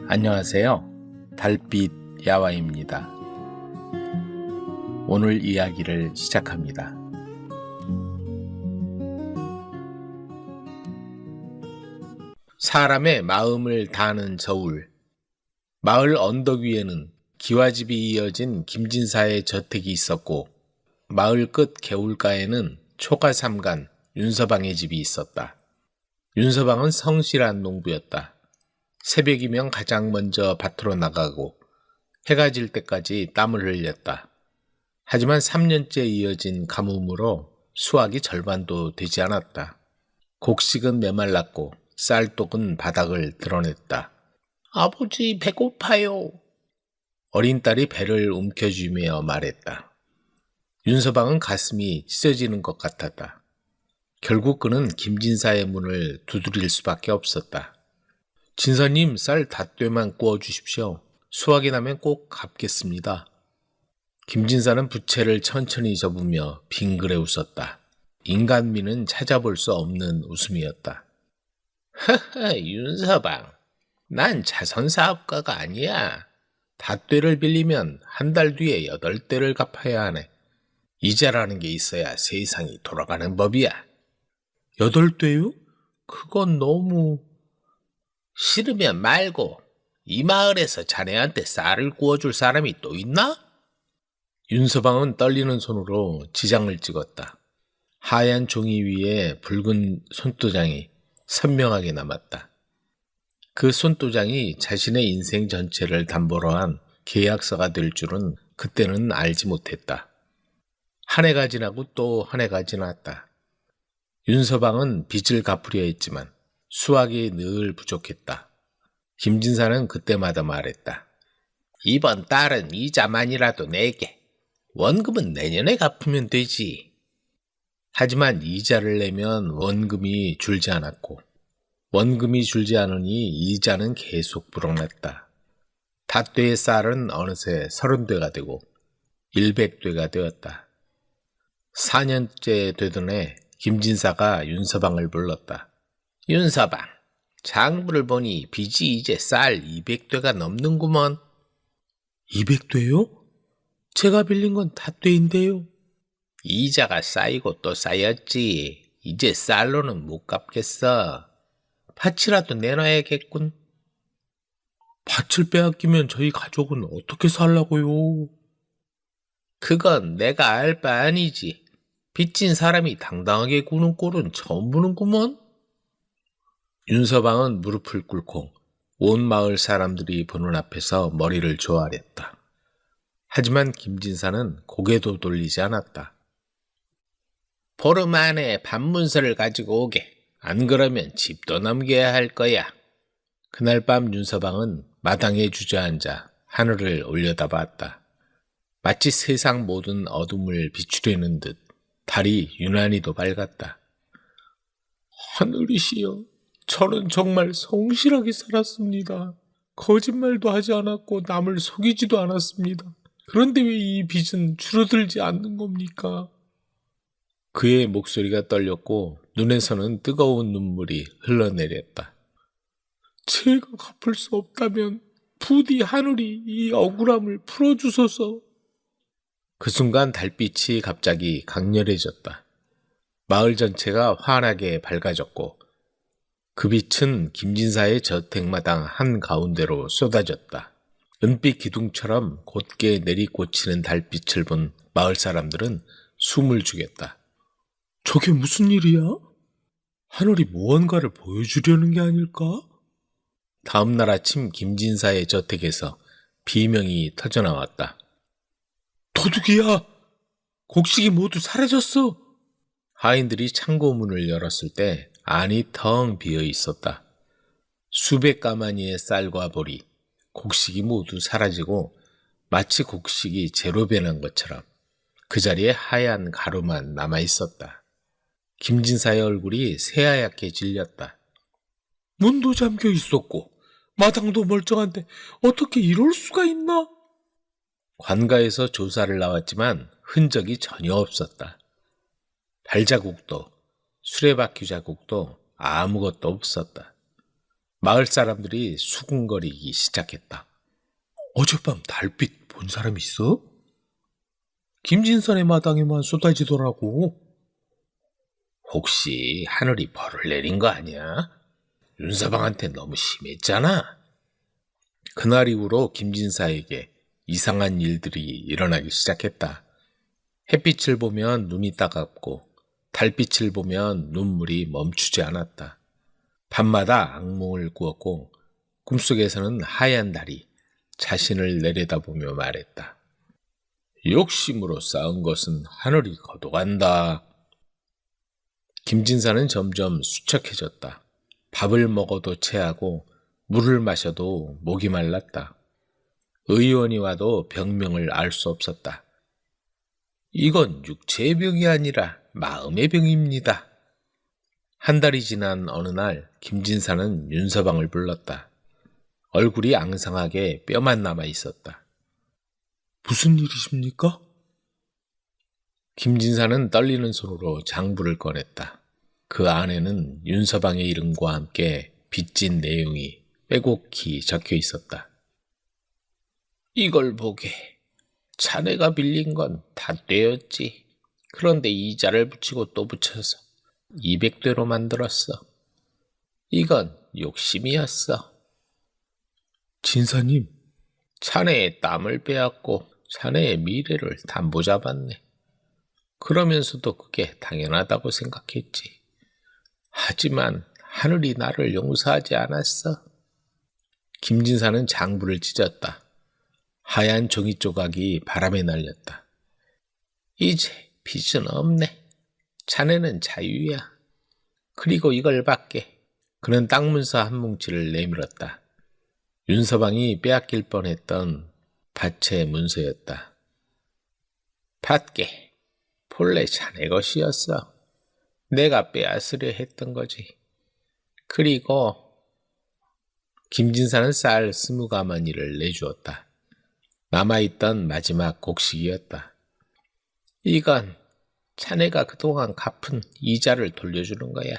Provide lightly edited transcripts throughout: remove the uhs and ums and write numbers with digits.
안녕하세요. 달빛 야와입니다. 오늘 이야기를 시작합니다. 사람의 마음을 다하는 저울. 마을 언덕 위에는 기와집이 이어진 김진사의 저택이 있었고 마을 끝 개울가에는 초가삼간 윤서방의 집이 있었다. 윤서방은 성실한 농부였다. 새벽이면 가장 먼저 밭으로 나가고 해가 질 때까지 땀을 흘렸다. 하지만 3년째 이어진 가뭄으로 수확이 절반도 되지 않았다. 곡식은 메말랐고 쌀독은 바닥을 드러냈다. 아버지 배고파요. 어린 딸이 배를 움켜쥐며 말했다. 윤서방은 가슴이 찢어지는 것 같았다. 결국 그는 김진사의 문을 두드릴 수밖에 없었다. 진사님, 쌀 닷되만 구워주십시오. 수확이 나면 꼭 갚겠습니다. 김진사는 부채를 천천히 접으며 빙그레 웃었다. 인간미는 찾아볼 수 없는 웃음이었다. 하하, 윤서방. 난 자선사업가가 아니야. 닷되를 빌리면 한 달 뒤에 8대를 갚아야 하네. 이자라는 게 있어야 세상이 돌아가는 법이야. 8대요? 그건 너무... 싫으면 말고 이 마을에서 자네한테 쌀을 구워줄 사람이 또 있나? 윤서방은 떨리는 손으로 지장을 찍었다. 하얀 종이 위에 붉은 손도장이 선명하게 남았다. 그 손도장이 자신의 인생 전체를 담보로 한 계약서가 될 줄은 그때는 알지 못했다. 한 해가 지나고 또 한 해가 지났다. 윤서방은 빚을 갚으려 했지만 수확이 늘 부족했다. 김진사는 그때마다 말했다. 이번 달은 이자만이라도 내게. 원금은 내년에 갚으면 되지. 하지만 이자를 내면 원금이 줄지 않았고 원금이 줄지 않으니 이자는 계속 불어났다. 닷되의 쌀은 어느새 30대가 되고 100대가 되었다. 4년째 되던 해 김진사가 윤서방을 불렀다. 윤서방, 장부를 보니 빚이 이제 쌀 200대가 넘는구먼. 200대요? 제가 빌린 건 닷되인데요. 이자가 쌓이고 또 쌓였지. 이제 쌀로는 못 갚겠어. 밭이라도 내놔야겠군. 밭을 빼앗기면 저희 가족은 어떻게 살라고요? 그건 내가 알 바 아니지. 빚진 사람이 당당하게 구는 꼴은 처음 보는구먼. 윤서방은 무릎을 꿇고 온 마을 사람들이 보는 앞에서 머리를 조아렸다. 하지만 김진사는 고개도 돌리지 않았다. 보름 안에 반문서를 가지고 오게. 안 그러면 집도 넘겨야 할 거야. 그날 밤 윤서방은 마당에 주저앉아 하늘을 올려다봤다. 마치 세상 모든 어둠을 비추려는 듯 달이 유난히도 밝았다. 하늘이시여, 저는 정말 성실하게 살았습니다. 거짓말도 하지 않았고 남을 속이지도 않았습니다. 그런데 왜 이 빚은 줄어들지 않는 겁니까? 그의 목소리가 떨렸고 눈에서는 뜨거운 눈물이 흘러내렸다. 제가 갚을 수 없다면 부디 하늘이 이 억울함을 풀어주소서. 그 순간 달빛이 갑자기 강렬해졌다. 마을 전체가 환하게 밝아졌고 그 빛은 김진사의 저택마당 한가운데로 쏟아졌다. 은빛 기둥처럼 곧게 내리꽂히는 달빛을 본 마을 사람들은 숨을 죽였다. 저게 무슨 일이야? 하늘이 무언가를 보여주려는 게 아닐까? 다음 날 아침 김진사의 저택에서 비명이 터져나왔다. 도둑이야! 곡식이 모두 사라졌어! 하인들이 창고문을 열었을 때 안이 텅 비어 있었다. 수백 가마니의 쌀과 보리, 곡식이 모두 사라지고 마치 곡식이 재로 변한 것처럼 그 자리에 하얀 가루만 남아 있었다. 김진사의 얼굴이 새하얗게 질렸다. 문도 잠겨 있었고 마당도 멀쩡한데 어떻게 이럴 수가 있나? 관가에서 조사를 나왔지만 흔적이 전혀 없었다. 발자국도 수레바퀴 자국도 아무것도 없었다. 마을 사람들이 수군거리기 시작했다. 어젯밤 달빛 본 사람 있어? 김진선의 마당에만 쏟아지더라고. 혹시 하늘이 벌을 내린 거 아니야? 윤서방한테 너무 심했잖아. 그날 이후로 김진사에게 이상한 일들이 일어나기 시작했다. 햇빛을 보면 눈이 따갑고 달빛을 보면 눈물이 멈추지 않았다. 밤마다 악몽을 꾸었고 꿈속에서는 하얀 달이 자신을 내려다보며 말했다. 욕심으로 쌓은 것은 하늘이 걷어간다. 김진사는 점점 수척해졌다. 밥을 먹어도 체하고 물을 마셔도 목이 말랐다. 의원이 와도 병명을 알 수 없었다. 이건 육체의 병이 아니라 마음의 병입니다. 한 달이 지난 어느 날 김진사는 윤서방을 불렀다. 얼굴이 앙상하게 뼈만 남아 있었다. 무슨 일이십니까? 김진사는 떨리는 손으로 장부를 꺼냈다. 그 안에는 윤서방의 이름과 함께 빚진 내용이 빼곡히 적혀 있었다. 이걸 보게. 자네가 빌린 건 다 떼었지. 그런데 이자를 붙이고 또 붙여서 200대로 만들었어. 이건 욕심이었어. 진사님, 자네의 땀을 빼앗고 자네의 미래를 담보 잡았네. 그러면서도 그게 당연하다고 생각했지. 하지만 하늘이 나를 용서하지 않았어. 김진사는 장부를 찢었다. 하얀 종이 조각이 바람에 날렸다. 이제 빚은 없네. 자네는 자유야. 그리고 이걸 받게. 그는 땅 문서 한 뭉치를 내밀었다. 윤서방이 빼앗길 뻔했던 밭의 문서였다. 받게. 본래 자네 것이었어. 내가 빼앗으려 했던 거지. 그리고 김진사는 쌀 20가마니를 내주었다. 남아있던 마지막 곡식이었다. 이건 자네가 그동안 갚은 이자를 돌려주는 거야.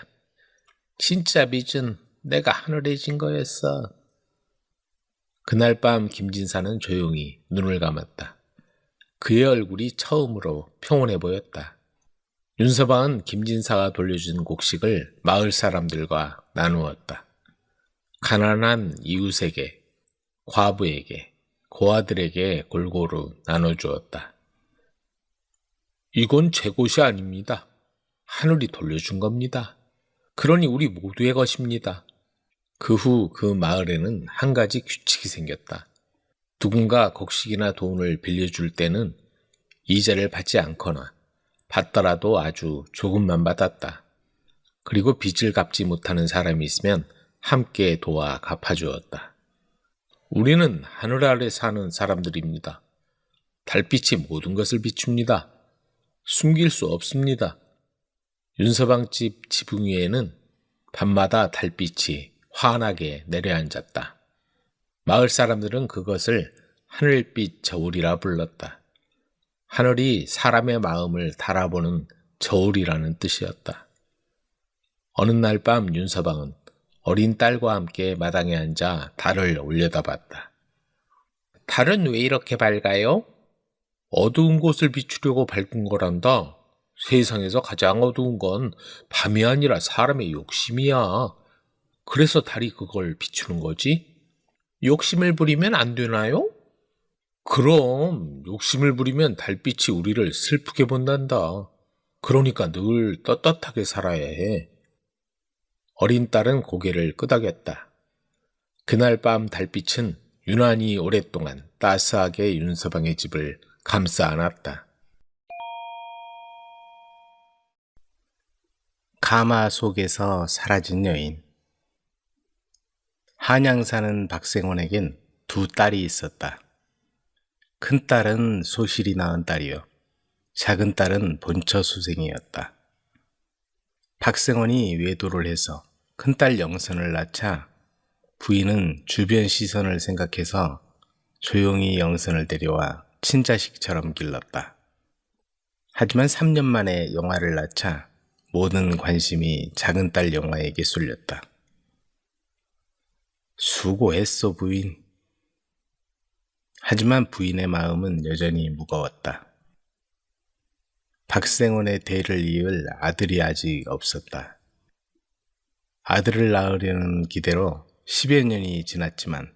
진짜 빚은 내가 하늘에 진 거였어. 그날 밤 김진사는 조용히 눈을 감았다. 그의 얼굴이 처음으로 평온해 보였다. 윤서방은 김진사가 돌려준 곡식을 마을 사람들과 나누었다. 가난한 이웃에게, 과부에게, 고아들에게 골고루 나눠주었다. 이건 제 것이 아닙니다. 하늘이 돌려준 겁니다. 그러니 우리 모두의 것입니다. 그 후 그 마을에는 한 가지 규칙이 생겼다. 누군가 곡식이나 돈을 빌려줄 때는 이자를 받지 않거나 받더라도 아주 조금만 받았다. 그리고 빚을 갚지 못하는 사람이 있으면 함께 도와 갚아주었다. 우리는 하늘 아래 사는 사람들입니다. 달빛이 모든 것을 비춥니다. 숨길 수 없습니다. 윤서방 집 지붕 위에는 밤마다 달빛이 환하게 내려앉았다. 마을 사람들은 그것을 하늘빛 저울이라 불렀다. 하늘이 사람의 마음을 달아보는 저울이라는 뜻이었다. 어느 날 밤 윤서방은 어린 딸과 함께 마당에 앉아 달을 올려다봤다. 달은 왜 이렇게 밝아요? 어두운 곳을 비추려고 밝은 거란다. 세상에서 가장 어두운 건 밤이 아니라 사람의 욕심이야. 그래서 달이 그걸 비추는 거지? 욕심을 부리면 안 되나요? 그럼 욕심을 부리면 달빛이 우리를 슬프게 본단다. 그러니까 늘 떳떳하게 살아야 해. 어린 딸은 고개를 끄덕였다. 그날 밤 달빛은 유난히 오랫동안 따스하게 윤서방의 집을 감싸 안았다. 가마 속에서 사라진 여인. 한양 사는 박생원에겐 두 딸이 있었다. 큰 딸은 소실이 낳은 딸이요. 작은 딸은 본처 수생이었다. 박생원이 외도를 해서 큰딸 영선을 낳자 부인은 주변 시선을 생각해서 조용히 영선을 데려와 친자식처럼 길렀다. 하지만 3년 만에 영화를 낳자 모든 관심이 작은 딸 영화에게 쏠렸다. 수고했어, 부인. 하지만 부인의 마음은 여전히 무거웠다. 박생원의 대를 이을 아들이 아직 없었다. 아들을 낳으려는 기대로 10여 년이 지났지만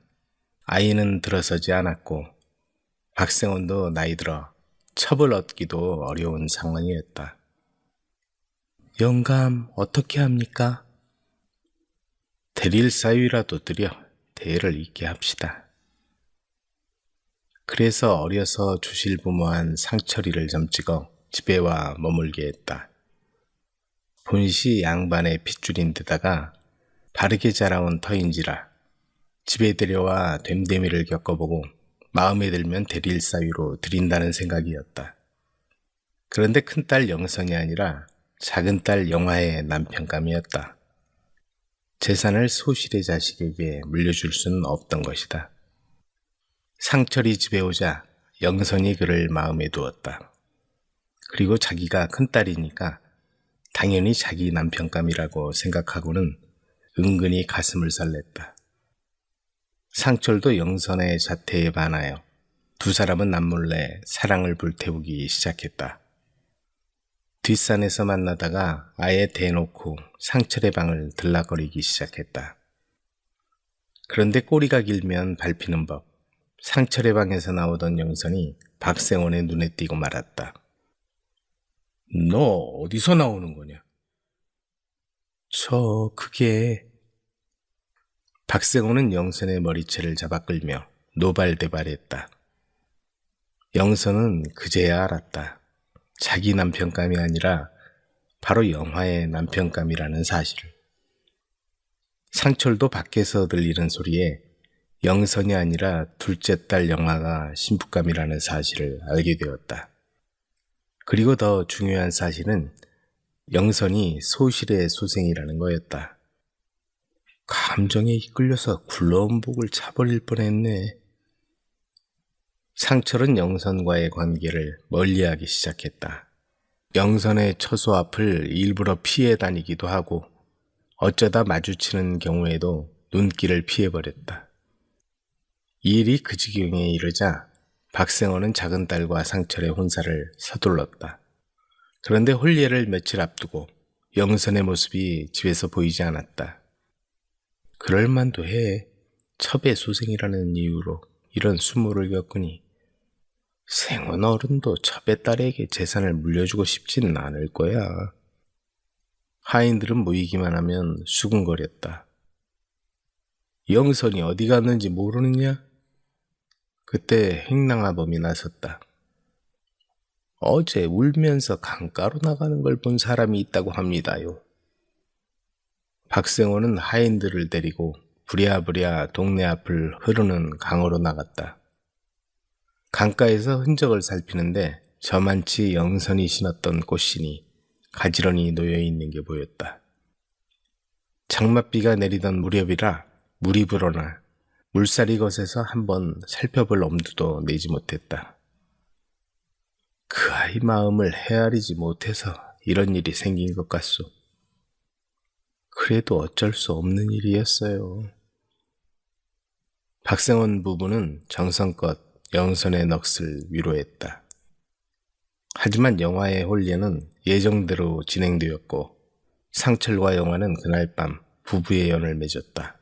아이는 들어서지 않았고 박생원도 나이 들어 첩을 얻기도 어려운 상황이었다. 영감, 어떻게 합니까? 대릴사위라도 드려 대를 잇게 합시다. 그래서 어려서 조실부모한 상철이를 점찍어 집에 와 머물게 했다. 본시 양반의 핏줄인 데다가 바르게 자라온 터인지라 집에 데려와 됨됨이를 겪어보고 마음에 들면 대릴사위로 드린다는 생각이었다. 그런데 큰딸 영선이 아니라 작은딸 영화의 남편감이었다. 재산을 소실의 자식에게 물려줄 수는 없던 것이다. 상철이 집에 오자 영선이 그를 마음에 두었다. 그리고 자기가 큰딸이니까 당연히 자기 남편감이라고 생각하고는 은근히 가슴을 설렜다. 상철도 영선의 자태에 반하여 두 사람은 남몰래 사랑을 불태우기 시작했다. 뒷산에서 만나다가 아예 대놓고 상철의 방을 들락거리기 시작했다. 그런데 꼬리가 길면 밟히는 법, 상철의 방에서 나오던 영선이 박생원의 눈에 띄고 말았다. 너 어디서 나오는 거냐? 그게... 박생원은 영선의 머리채를 잡아 끌며 노발대발했다. 영선은 그제야 알았다. 자기 남편감이 아니라 바로 영화의 남편감이라는 사실을. 상철도 밖에서 들리는 소리에 영선이 아니라 둘째 딸 영화가 신부감이라는 사실을 알게 되었다. 그리고 더 중요한 사실은 영선이 소실의 소생이라는 거였다. 감정에 이끌려서 굴러온 복을 차버릴 뻔했네. 상철은 영선과의 관계를 멀리하기 시작했다. 영선의 처소 앞을 일부러 피해 다니기도 하고 어쩌다 마주치는 경우에도 눈길을 피해버렸다. 이 일이 그 지경에 이르자 박생원은 작은 딸과 상철의 혼사를 서둘렀다. 그런데 혼례를 며칠 앞두고 영선의 모습이 집에서 보이지 않았다. 그럴만도 해. 첩의 소생이라는 이유로 이런 수모를 겪으니 생원 어른도 첩의 딸에게 재산을 물려주고 싶지는 않을 거야. 하인들은 모이기만 하면 수군거렸다. 영선이 어디 갔는지 모르느냐? 그때 행랑아범이 나섰다. 어제 울면서 강가로 나가는 걸 본 사람이 있다고 합니다요. 박생원은 하인들을 데리고 부랴부랴 동네 앞을 흐르는 강으로 나갔다. 강가에서 흔적을 살피는데 저만치 영선이 신었던 꽃신이 가지런히 놓여있는 게 보였다. 장맛비가 내리던 무렵이라 물이 불어나 물살이 거세서 한번 살펴볼 엄두도 내지 못했다. 그 아이 마음을 헤아리지 못해서 이런 일이 생긴 것 같소. 그래도 어쩔 수 없는 일이었어요. 박생원 부부는 정성껏 영선의 넋을 위로했다. 하지만 영화의 혼례는 예정대로 진행되었고 상철과 영화는 그날 밤 부부의 연을 맺었다.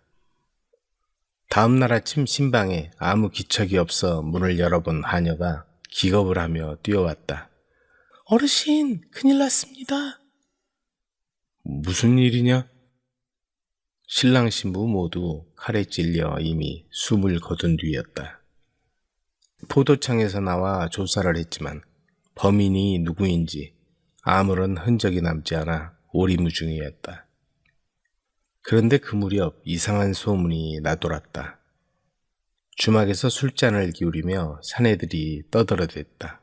다음 날 아침 신방에 아무 기척이 없어 문을 열어본 하녀가 기겁을 하며 뛰어왔다. 어르신, 큰일 났습니다. 무슨 일이냐? 신랑 신부 모두 칼에 찔려 이미 숨을 거둔 뒤였다. 포도청에서 나와 조사를 했지만 범인이 누구인지 아무런 흔적이 남지 않아 오리무중이었다. 그런데 그 무렵 이상한 소문이 나돌았다. 주막에서 술잔을 기울이며 사내들이 떠들어댔다.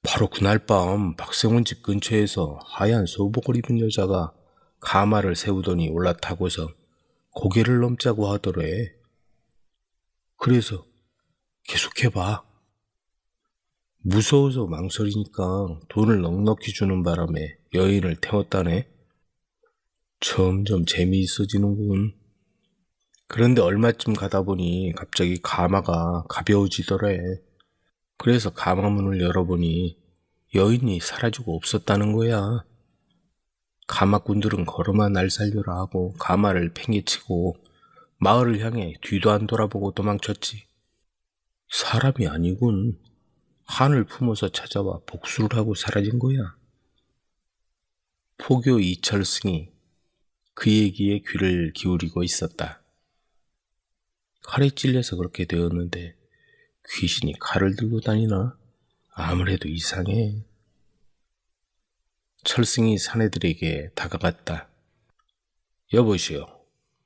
바로 그날 밤 박생원 집 근처에서 하얀 소복을 입은 여자가 가마를 세우더니 올라타고서 고개를 넘자고 하더래. 그래서 계속해봐. 무서워서 망설이니까 돈을 넉넉히 주는 바람에 여인을 태웠다네. 점점 재미있어지는군. 그런데 얼마쯤 가다 보니 갑자기 가마가 가벼워지더래. 그래서 가마문을 열어보니 여인이 사라지고 없었다는 거야. 가마꾼들은 걸음아 날 살려라 하고 가마를 팽개치고 마을을 향해 뒤도 안 돌아보고 도망쳤지. 사람이 아니군. 한을 품어서 찾아와 복수를 하고 사라진 거야. 포교 이철승이 그 얘기에 귀를 기울이고 있었다. 칼에 찔려서 그렇게 되었는데 귀신이 칼을 들고 다니나? 아무래도 이상해. 철승이 사내들에게 다가갔다. 여보시오,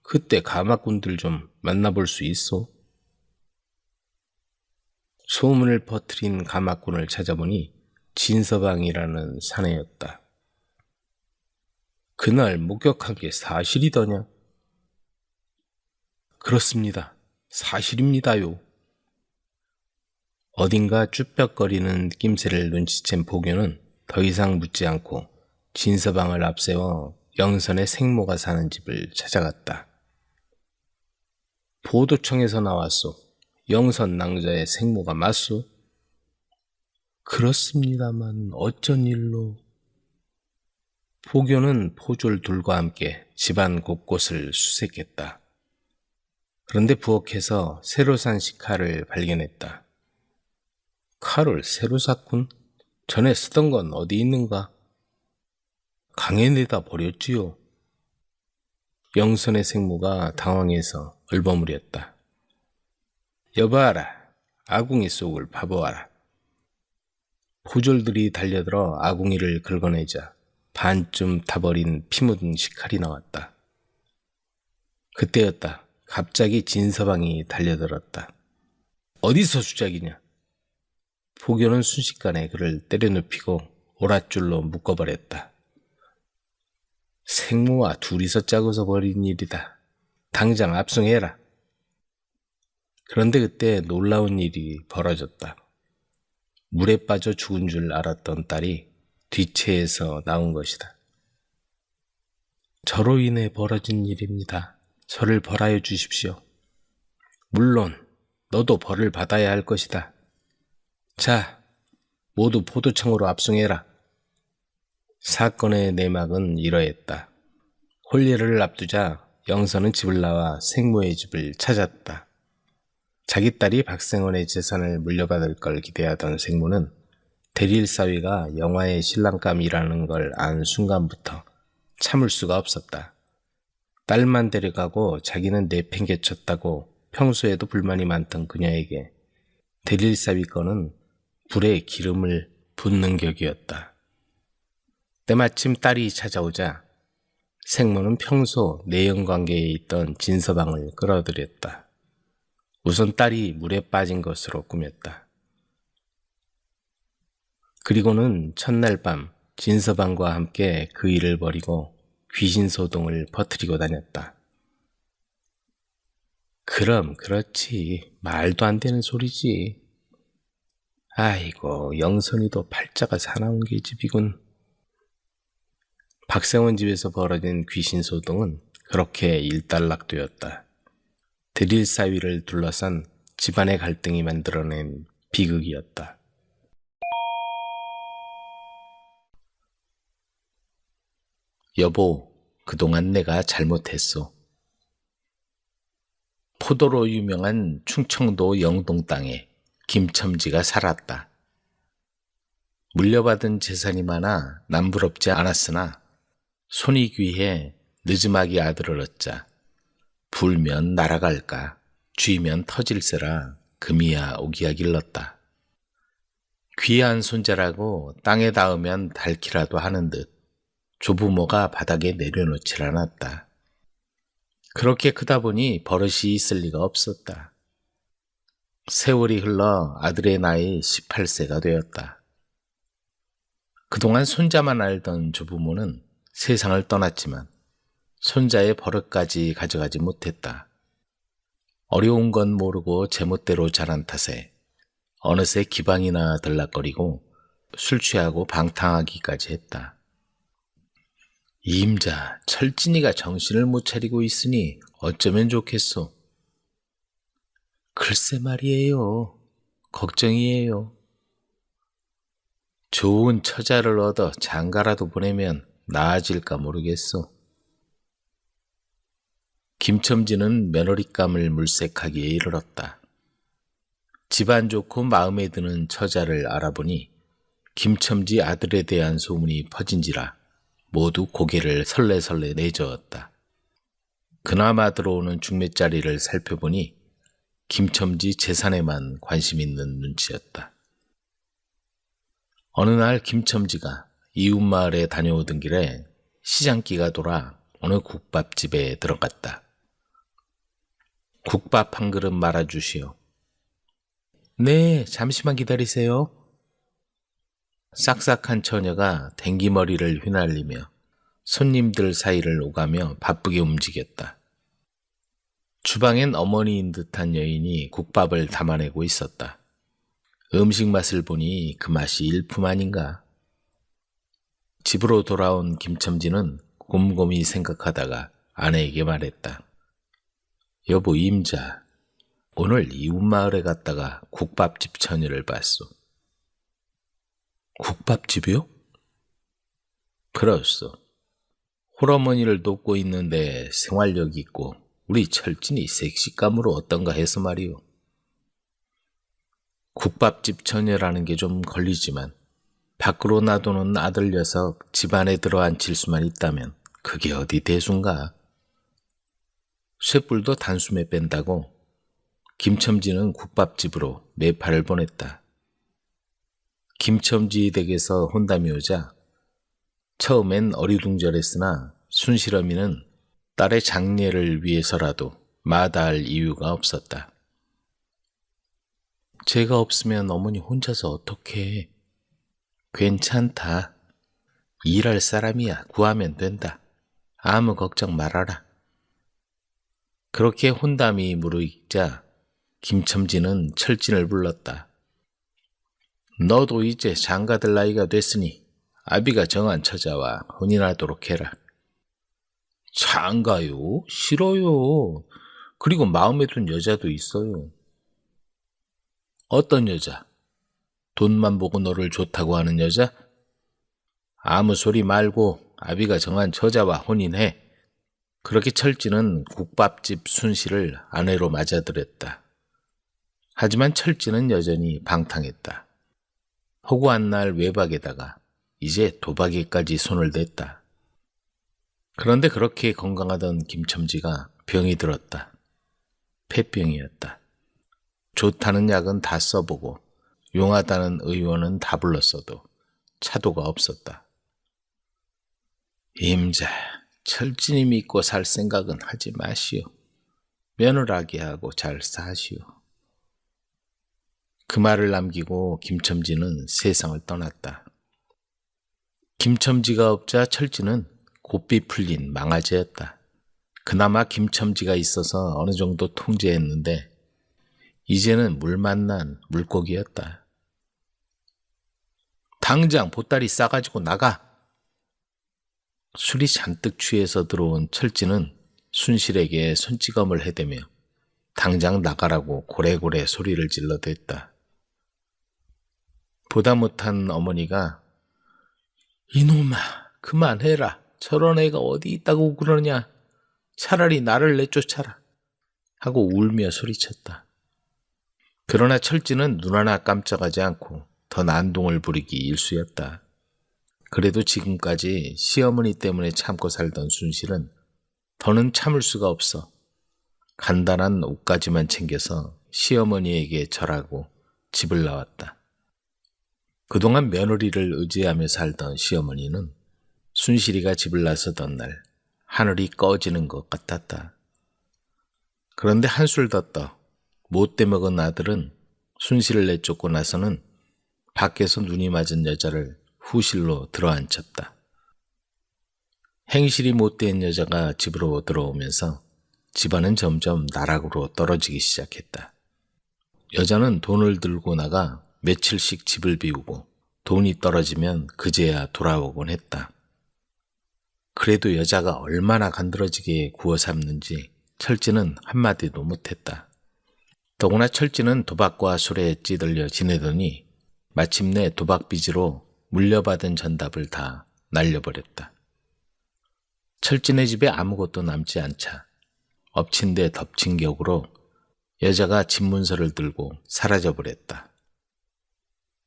그때 가마꾼들 좀 만나볼 수 있어? 소문을 퍼뜨린 가마꾼을 찾아보니 진서방이라는 사내였다. 그날 목격한 게 사실이더냐? 그렇습니다. 사실입니다요. 어딘가 쭈뼛거리는 낌새를 눈치챈 포교는 더 이상 묻지 않고 진서방을 앞세워 영선의 생모가 사는 집을 찾아갔다. 보도청에서 나왔소. 영선 낭자의 생모가 맞소? 그렇습니다만 어쩐 일로? 포교는 포졸 둘과 함께 집안 곳곳을 수색했다. 그런데 부엌에서 새로 산 식칼을 발견했다. 칼을 새로 샀군? 전에 쓰던 건 어디 있는가? 강에 내다 버렸지요. 영선의 생모가 당황해서 얼버무렸다. 여봐라, 아궁이 속을 파보아라. 포졸들이 달려들어 아궁이를 긁어내자 반쯤 타버린 피 묻은 식칼이 나왔다. 그때였다. 갑자기 진서방이 달려들었다. 어디서 수작이냐? 포교는 순식간에 그를 때려눕히고 오랏줄로 묶어버렸다. 생모와 둘이서 짜고서 벌인 일이다. 당장 압송해라. 그런데 그때 놀라운 일이 벌어졌다. 물에 빠져 죽은 줄 알았던 딸이 뒤채에서 나온 것이다. 저로 인해 벌어진 일입니다. 저를 벌하여 주십시오. 물론 너도 벌을 받아야 할 것이다. 자, 모두 포도청으로 압송해라. 사건의 내막은 이러했다. 혼례를 앞두자 영선은 집을 나와 생모의 집을 찾았다. 자기 딸이 박생원의 재산을 물려받을 걸 기대하던 생모는 대릴사위가 영화의 신랑감이라는 걸 안 순간부터 참을 수가 없었다. 딸만 데려가고 자기는 내팽개쳤다고 평소에도 불만이 많던 그녀에게 대릴사위 건은 불에 기름을 붓는 격이었다. 때마침 딸이 찾아오자 생모는 평소 내연관계에 있던 진서방을 끌어들였다. 우선 딸이 물에 빠진 것으로 꾸몄다. 그리고는 첫날 밤 진서방과 함께 그 일을 벌이고 귀신소동을 퍼뜨리고 다녔다. 그럼 그렇지. 말도 안 되는 소리지. 아이고, 영선이도 팔자가 사나운 계집이군. 박생원 집에서 벌어진 귀신소동은 그렇게 일단락되었다. 드릴사위를 둘러싼 집안의 갈등이 만들어낸 비극이었다. 여보, 그동안 내가 잘못했어. 포도로 유명한 충청도 영동 땅에 김첨지가 살았다. 물려받은 재산이 많아 남부럽지 않았으나 손이 귀해 늦음하게 아들을 얻자 불면 날아갈까 쥐면 터질세라 금이야 오기야 길렀다. 귀한 손자라고 땅에 닿으면 닳기라도 하는 듯 조부모가 바닥에 내려놓질 않았다. 그렇게 크다 보니 버릇이 있을 리가 없었다. 세월이 흘러 아들의 나이 18세가 되었다. 그동안 손자만 알던 조부모는 세상을 떠났지만 손자의 버릇까지 가져가지 못했다. 어려운 건 모르고 제멋대로 자란 탓에 어느새 기방이나 들락거리고 술 취하고 방탕하기까지 했다. 임자, 철진이가 정신을 못 차리고 있으니 어쩌면 좋겠소. 글쎄 말이에요. 걱정이에요. 좋은 처자를 얻어 장가라도 보내면 나아질까 모르겠어. 김첨지는 며느리감을 물색하기에 이르렀다. 집안 좋고 마음에 드는 처자를 알아보니 김첨지 아들에 대한 소문이 퍼진지라 모두 고개를 설레설레 내저었다. 그나마 들어오는 중매자리를 살펴보니 김첨지 재산에만 관심 있는 눈치였다. 어느 날 김첨지가 이웃마을에 다녀오던 길에 시장기가 돌아 어느 국밥집에 들어갔다. 국밥 한 그릇 말아주시오. 네, 잠시만 기다리세요. 싹싹한 처녀가 댕기머리를 휘날리며 손님들 사이를 오가며 바쁘게 움직였다. 주방엔 어머니인 듯한 여인이 국밥을 담아내고 있었다. 음식 맛을 보니 그 맛이 일품 아닌가. 집으로 돌아온 김첨지는 곰곰이 생각하다가 아내에게 말했다. 여보 임자, 오늘 이웃마을에 갔다가 국밥집 처녀를 봤소. 국밥집이요? 그렇소. 홀어머니를 돕고 있는데 생활력 있고 우리 철진이 섹시감으로 어떤가 해서 말이오. 국밥집 처녀라는 게 좀 걸리지만 밖으로 놔두는 아들 녀석 집안에 들어앉힐 수만 있다면 그게 어디 대수인가. 쇳불도 단숨에 뺀다고 김첨지는 국밥집으로 매파를 보냈다. 김첨지 댁에서 혼담이 오자 처음엔 어리둥절했으나 순실어미는 딸의 장례를 위해서라도 마다할 이유가 없었다. 제가 없으면 어머니 혼자서 어떡해. 괜찮다. 일할 사람이야. 구하면 된다. 아무 걱정 말아라. 그렇게 혼담이 무르익자 김첨지는 철진을 불렀다. 너도 이제 장가들 나이가 됐으니 아비가 정한 처자와 혼인하도록 해라. 장가요? 싫어요. 그리고 마음에 든 여자도 있어요. 어떤 여자? 돈만 보고 너를 좋다고 하는 여자? 아무 소리 말고 아비가 정한 처자와 혼인해. 그렇게 철진은 국밥집 순실을 아내로 맞아들였다. 하지만 철진은 여전히 방탕했다. 허구한 날 외박에다가 이제 도박에까지 손을 댔다. 그런데 그렇게 건강하던 김첨지가 병이 들었다. 폐병이었다. 좋다는 약은 다 써보고 용하다는 의원은 다 불렀어도 차도가 없었다. 임자, 철진이 믿고 살 생각은 하지 마시오. 며느라게 하고 잘 사시오. 그 말을 남기고 김첨지는 세상을 떠났다. 김첨지가 없자 철진은 곱비 풀린 망아지였다. 그나마 김첨지가 있어서 어느 정도 통제했는데 이제는 물 만난 물고기였다. 당장 보따리 싸가지고 나가! 술이 잔뜩 취해서 들어온 철진은 순실에게 손찌검을 해대며 당장 나가라고 고래고래 소리를 질러댔다. 보다 못한 어머니가 이놈아 그만해라. 저런 애가 어디 있다고 그러냐. 차라리 나를 내쫓아라. 하고 울며 소리쳤다. 그러나 철진은 눈 하나 깜짝하지 않고 더 난동을 부리기 일쑤였다. 그래도 지금까지 시어머니 때문에 참고 살던 순실은 더는 참을 수가 없어 간단한 옷가지만 챙겨서 시어머니에게 절하고 집을 나왔다. 그동안 며느리를 의지하며 살던 시어머니는 순실이가 집을 나서던 날 하늘이 꺼지는 것 같았다. 그런데 한술 더 떠 못돼 먹은 아들은 순실을 내쫓고 나서는 밖에서 눈이 맞은 여자를 후실로 들어앉혔다. 행실이 못된 여자가 집으로 들어오면서 집안은 점점 나락으로 떨어지기 시작했다. 여자는 돈을 들고 나가 며칠씩 집을 비우고 돈이 떨어지면 그제야 돌아오곤 했다. 그래도 여자가 얼마나 간드러지게 구워 삶는지 철진은 한마디도 못했다. 더구나 철진은 도박과 술에 찌들려 지내더니 마침내 도박빚으로 물려받은 전답을 다 날려버렸다. 철진의 집에 아무것도 남지 않자 엎친 데 덮친 격으로 여자가 집문서를 들고 사라져버렸다.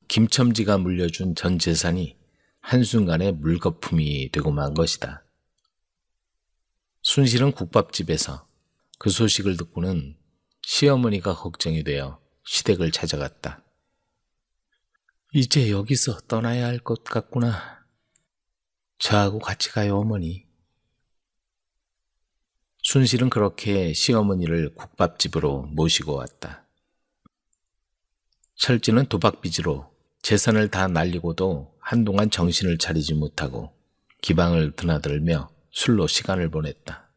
김첨지가 물려준 전 재산이 한순간에 물거품이 되고 만 것이다. 순실은 국밥집에서 그 소식을 듣고는 시어머니가 걱정이 되어 시댁을 찾아갔다. 이제 여기서 떠나야 할 것 같구나. 저하고 같이 가요, 어머니. 순실은 그렇게 시어머니를 국밥집으로 모시고 왔다. 철진은 도박빚으로 재산을 다 날리고도 한동안 정신을 차리지 못하고 기방을 드나들며 술로 시간을 보냈다.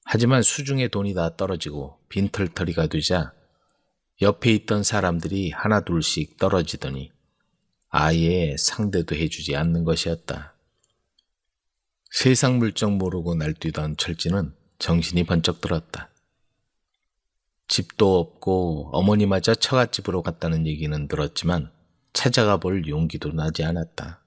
하지만 수중의 돈이 다 떨어지고 빈털터리가 되자 옆에 있던 사람들이 하나둘씩 떨어지더니 아예 상대도 해주지 않는 것이었다. 세상 물정 모르고 날뛰던 철진은 정신이 번쩍 들었다. 집도 없고 어머니마저 처갓집으로 갔다는 얘기는 들었지만 찾아가 볼 용기도 나지 않았다.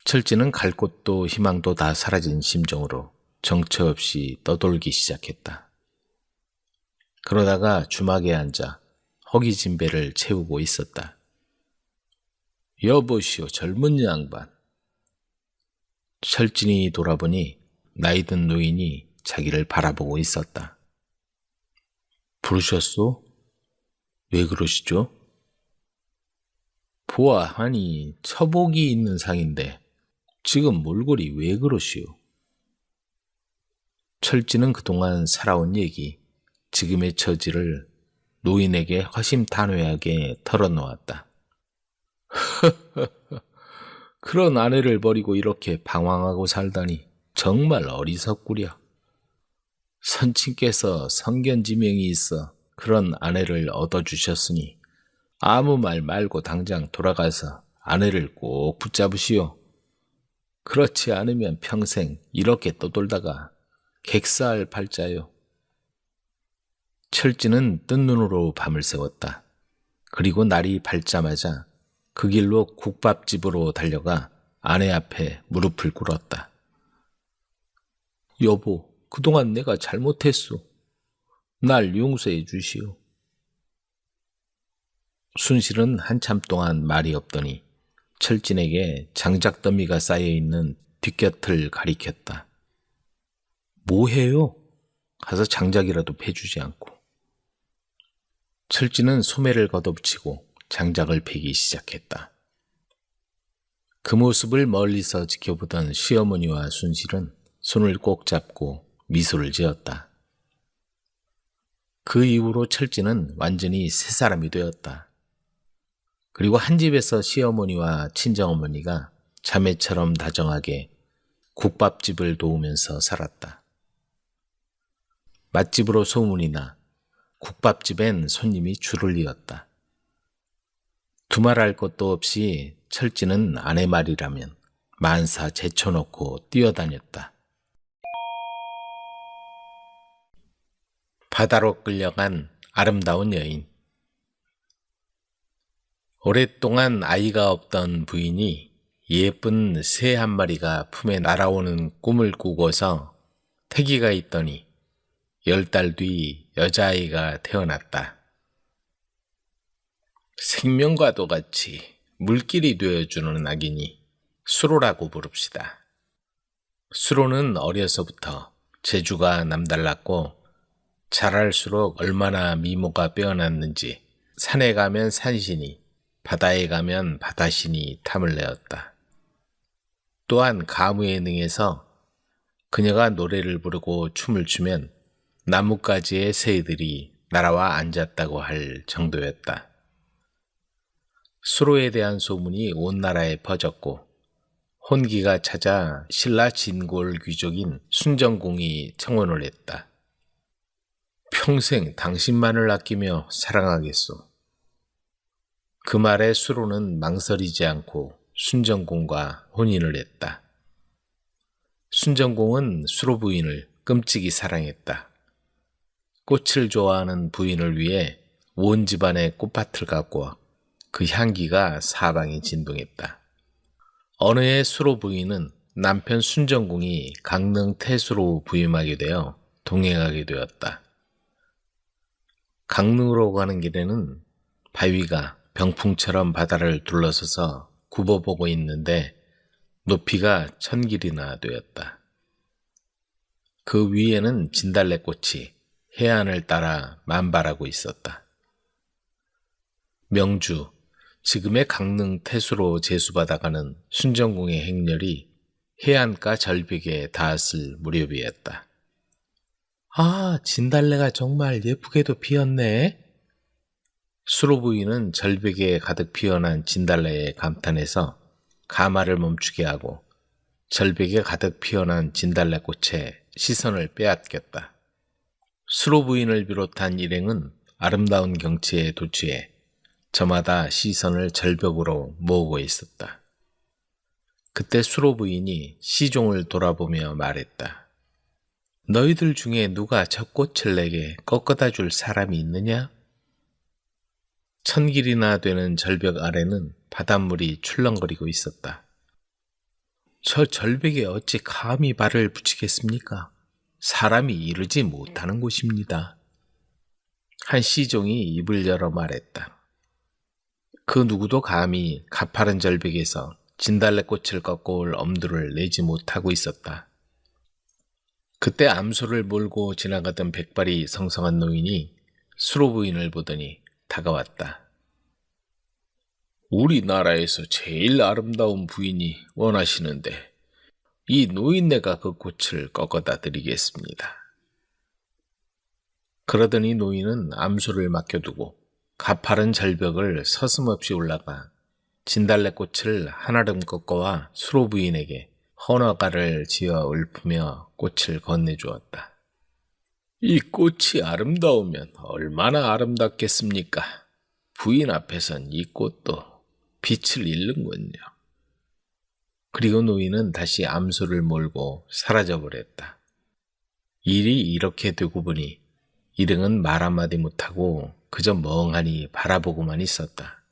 철진은 갈 곳도 희망도 다 사라진 심정으로 정처 없이 떠돌기 시작했다. 그러다가 주막에 앉아 허기진배를 채우고 있었다. 여보시오, 젊은 양반. 철진이 돌아보니 나이든 노인이 자기를 바라보고 있었다. 부르셨소? 왜 그러시죠? 보아하니 처복이 있는 상인데 지금 몰골이 왜 그러시오? 철진은 그동안 살아온 얘기, 지금의 처지를 노인에게 허심탄회하게 털어놓았다. 그런 아내를 버리고 이렇게 방황하고 살다니 정말 어리석구려. 선친께서 성견지명이 있어 그런 아내를 얻어주셨으니 아무 말 말고 당장 돌아가서 아내를 꼭 붙잡으시오. 그렇지 않으면 평생 이렇게 떠돌다가 객사할 팔자요. 철진은 뜬 눈으로 밤을 새웠다. 그리고 날이 밝자마자 그 길로 국밥집으로 달려가 아내 앞에 무릎을 꿇었다. 여보, 그동안 내가 잘못했소. 날 용서해 주시오. 순실은 한참 동안 말이 없더니 철진에게 장작더미가 쌓여있는 뒷곁을 가리켰다. 뭐해요? 가서 장작이라도 패주지 않고. 철진은 소매를 걷어붙이고 장작을 패기 시작했다. 그 모습을 멀리서 지켜보던 시어머니와 순실은 손을 꼭 잡고 미소를 지었다. 그 이후로 철진은 완전히 새 사람이 되었다. 그리고 한 집에서 시어머니와 친정어머니가 자매처럼 다정하게 국밥집을 도우면서 살았다. 맛집으로 소문이 나 국밥집엔 손님이 줄을 이었다. 두말할 것도 없이 철진은 아내 말이라면 만사 제쳐놓고 뛰어다녔다. 바다로 끌려간 아름다운 여인. 오랫동안 아이가 없던 부인이 예쁜 새 한 마리가 품에 날아오는 꿈을 꾸고서 태기가 있더니 10달 뒤 여자아이가 태어났다. 생명과도 같이 물길이 되어주는 아기니 수로라고 부릅시다. 수로는 어려서부터 재주가 남달랐고 자랄수록 얼마나 미모가 빼어났는지 산에 가면 산신이, 바다에 가면 바다신이 탐을 내었다. 또한 가무에 능해서 그녀가 노래를 부르고 춤을 추면 나뭇가지의 새들이 날아와 앉았다고 할 정도였다. 수로에 대한 소문이 온 나라에 퍼졌고 혼기가 찾아 신라 진골 귀족인 순정공이 청혼을 했다. 평생 당신만을 아끼며 사랑하겠소. 그 말에 수로는 망설이지 않고 순정공과 혼인을 했다. 순정공은 수로 부인을 끔찍이 사랑했다. 꽃을 좋아하는 부인을 위해 온 집안에 꽃밭을 가꾸어 그 향기가 사방에 진동했다. 어느 해 수로 부인은 남편 순정공이 강릉 태수로 부임하게 되어 동행하게 되었다. 강릉으로 가는 길에는 바위가 병풍처럼 바다를 둘러서서 굽어보고 있는데 높이가 1000길이나 되었다. 그 위에는 진달래꽃이 해안을 따라 만발하고 있었다. 명주, 지금의 강릉 태수로 제수받아가는 순정공의 행렬이 해안가 절벽에 닿았을 무렵이었다. 아, 진달래가 정말 예쁘게도 피었네. 수로 부인은 절벽에 가득 피어난 진달래에 감탄해서 가마를 멈추게 하고 절벽에 가득 피어난 진달래꽃에 시선을 빼앗겼다. 수로 부인을 비롯한 일행은 아름다운 경치에 도취해 저마다 시선을 절벽으로 모으고 있었다. 그때 수로 부인이 시종을 돌아보며 말했다. 너희들 중에 누가 저 꽃을 내게 꺾어다 줄 사람이 있느냐? 1000길이나 되는 절벽 아래는 바닷물이 출렁거리고 있었다. 저 절벽에 어찌 감히 발을 붙이겠습니까? 사람이 이르지 못하는 곳입니다. 한 시종이 입을 열어 말했다. 그 누구도 감히 가파른 절벽에서 진달래꽃을 꺾어올 엄두를 내지 못하고 있었다. 그때 암소를 몰고 지나가던 백발이 성성한 노인이 수로 부인을 보더니 다가왔다. 우리나라에서 제일 아름다운 부인이 원하시는데 이 노인네가 그 꽃을 꺾어다 드리겠습니다. 그러더니 노인은 암소를 맡겨두고 가파른 절벽을 서슴없이 올라가 진달래꽃을 한아름 꺾어와 수로 부인에게 헌화가를 지어 읊으며 꽃을 건네주었다. 이 꽃이 아름다우면 얼마나 아름답겠습니까? 부인 앞에선 이 꽃도 빛을 잃는군요. 그리고 노인은 다시 암소를 몰고 사라져버렸다. 일이 이렇게 되고 보니 일행은 말 한마디 못하고 그저 멍하니 바라보고만 있었다.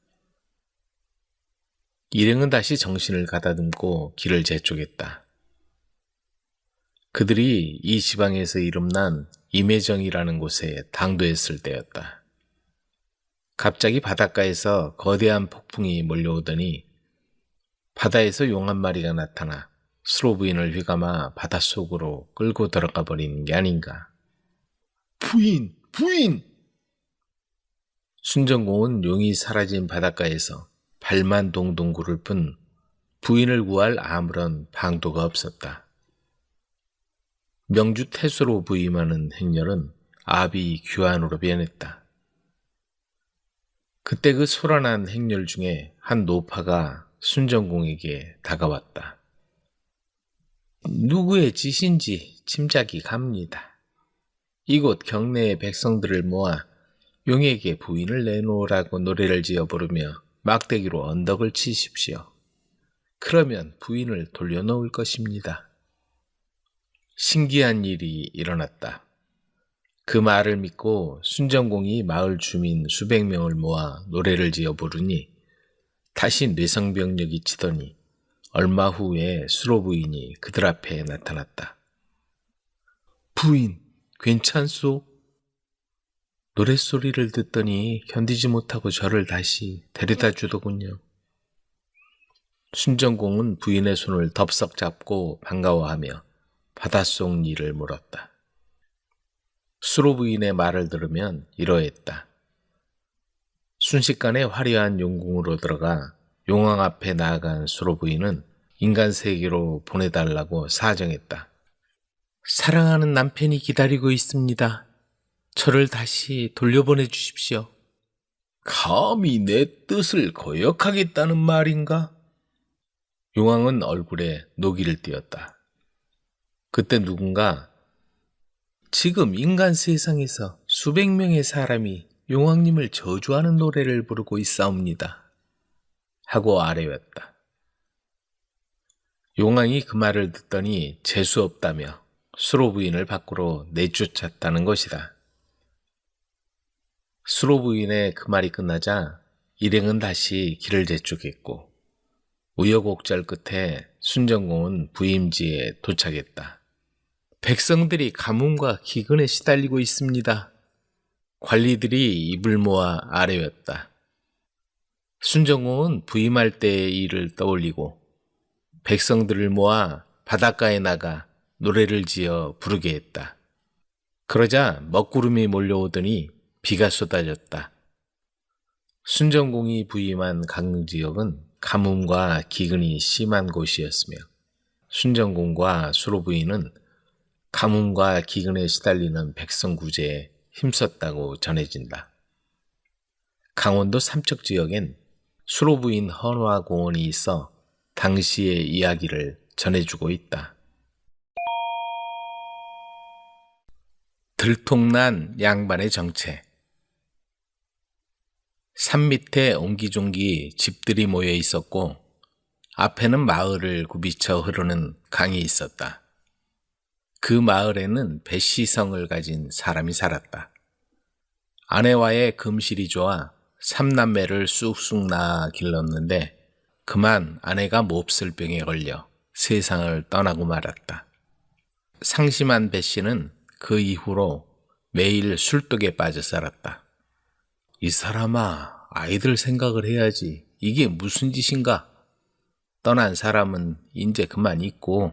일행은 다시 정신을 가다듬고 길을 재촉했다. 그들이 이 지방에서 이름난 임해정이라는 곳에 당도했을 때였다. 갑자기 바닷가에서 거대한 폭풍이 몰려오더니 바다에서 용 한 마리가 나타나 수로 부인을 휘감아 바닷속으로 끌고 들어가 버리는 게 아닌가. 부인! 부인! 순정공은 용이 사라진 바닷가에서 발만 동동 구를 뿐 부인을 구할 아무런 방도가 없었다. 명주 태수로 부임하는 행렬은 아비 귀환으로 변했다. 그때 그 소란한 행렬 중에 한 노파가 순정공에게 다가왔다. 누구의 짓인지 짐작이 갑니다. 이곳 경내의 백성들을 모아 용에게 부인을 내놓으라고 노래를 지어 부르며 막대기로 언덕을 치십시오. 그러면 부인을 돌려놓을 것입니다. 신기한 일이 일어났다. 그 말을 믿고 순정공이 마을 주민 수백 명을 모아 노래를 지어 부르니 다시 뇌성병력이 치더니 얼마 후에 수로 부인이 그들 앞에 나타났다. 부인, 괜찮소? 노랫소리를 듣더니 견디지 못하고 저를 다시 데려다 주더군요. 순정공은 부인의 손을 덥석 잡고 반가워하며 바닷속 일을 물었다. 수로 부인의 말을 들으면 이러했다. 순식간에 화려한 용궁으로 들어가 용왕 앞에 나아간 수로 부인은 인간 세계로 보내달라고 사정했다. 사랑하는 남편이 기다리고 있습니다. 저를 다시 돌려보내 주십시오. 감히 내 뜻을 거역하겠다는 말인가? 용왕은 얼굴에 노기를 띄었다. 그때 누군가 지금 인간 세상에서 수백 명의 사람이 용왕님을 저주하는 노래를 부르고 있사옵니다. 하고 아뢰었다. 용왕이 그 말을 듣더니 재수없다며 수로 부인을 밖으로 내쫓았다는 것이다. 수로 부인의 그 말이 끝나자 일행은 다시 길을 재촉했고 우여곡절 끝에 순정공은 부임지에 도착했다. 백성들이 가뭄과 기근에 시달리고 있습니다. 관리들이 입을 모아 아뢰었다. 순정공은 부임할 때의 일을 떠올리고 백성들을 모아 바닷가에 나가 노래를 지어 부르게 했다. 그러자 먹구름이 몰려오더니 비가 쏟아졌다. 순정공이 부임한 강릉지역은 가뭄과 기근이 심한 곳이었으며 순정공과 수로부인은 가뭄과 기근에 시달리는 백성 구제에 힘썼다고 전해진다. 강원도 삼척지역엔 수로부인 헌화공원이 있어 당시의 이야기를 전해주고 있다. 들통난 양반의 정체. 산 밑에 옹기종기 집들이 모여 있었고 앞에는 마을을 굽이쳐 흐르는 강이 있었다. 그 마을에는 배씨성을 가진 사람이 살았다. 아내와의 금실이 좋아 삼남매를 쑥쑥 낳아 길렀는데 그만 아내가 몹쓸 병에 걸려 세상을 떠나고 말았다. 상심한 배씨는 그 이후로 매일 술독에 빠져 살았다. 이 사람아, 아이들 생각을 해야지. 이게 무슨 짓인가? 떠난 사람은 이제 그만 있고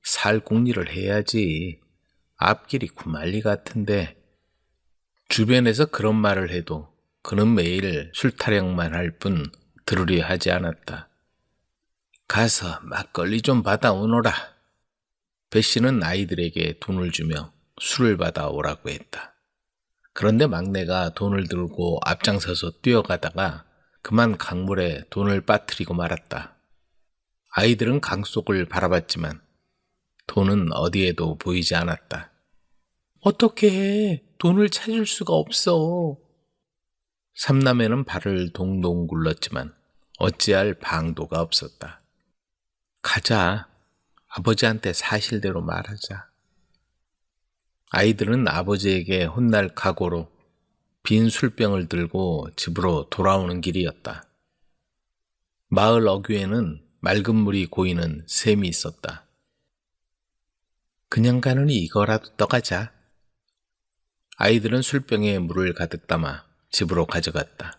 살 궁리를 해야지. 앞길이 구만리 같은데. 주변에서 그런 말을 해도 그는 매일 술 타령만 할 뿐 들으려 하지 않았다. 가서 막걸리 좀 받아오너라. 배씨는 아이들에게 돈을 주며 술을 받아오라고 했다. 그런데 막내가 돈을 들고 앞장서서 뛰어가다가 그만 강물에 돈을 빠뜨리고 말았다. 아이들은 강 속을 바라봤지만 돈은 어디에도 보이지 않았다. 어떻게 해? 돈을 찾을 수가 없어. 삼남매는 발을 동동 굴렀지만 어찌할 방도가 없었다. 가자. 아버지한테 사실대로 말하자. 아이들은 아버지에게 혼날 각오로 빈 술병을 들고 집으로 돌아오는 길이었다. 마을 어귀에는 맑은 물이 고이는 샘이 있었다. 그냥 가느니 이거라도 떠가자. 아이들은 술병에 물을 가득 담아 집으로 가져갔다.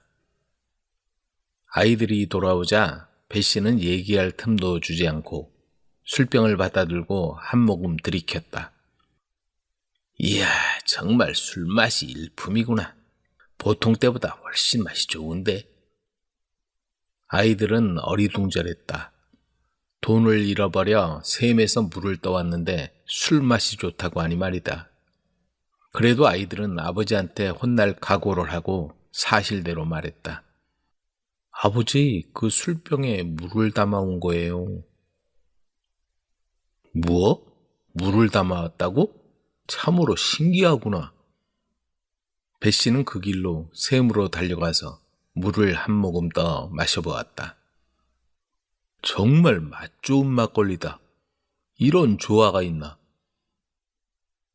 아이들이 돌아오자 배씨는 얘기할 틈도 주지 않고 술병을 받아들고 한 모금 들이켰다. 이야, 정말 술맛이 일품이구나. 보통 때보다 훨씬 맛이 좋은데. 아이들은 어리둥절했다. 돈을 잃어버려 샘에서 물을 떠왔는데 술맛이 좋다고 하니 말이다. 그래도 아이들은 아버지한테 혼날 각오를 하고 사실대로 말했다. 아버지, 그 술병에 물을 담아온 거예요. 뭐? 물을 담아왔다고? 참으로 신기하구나. 배씨는 그 길로 샘으로 달려가서 물을 한 모금 떠 마셔보았다. 정말 맛 좋은 막걸리다. 이런 조화가 있나?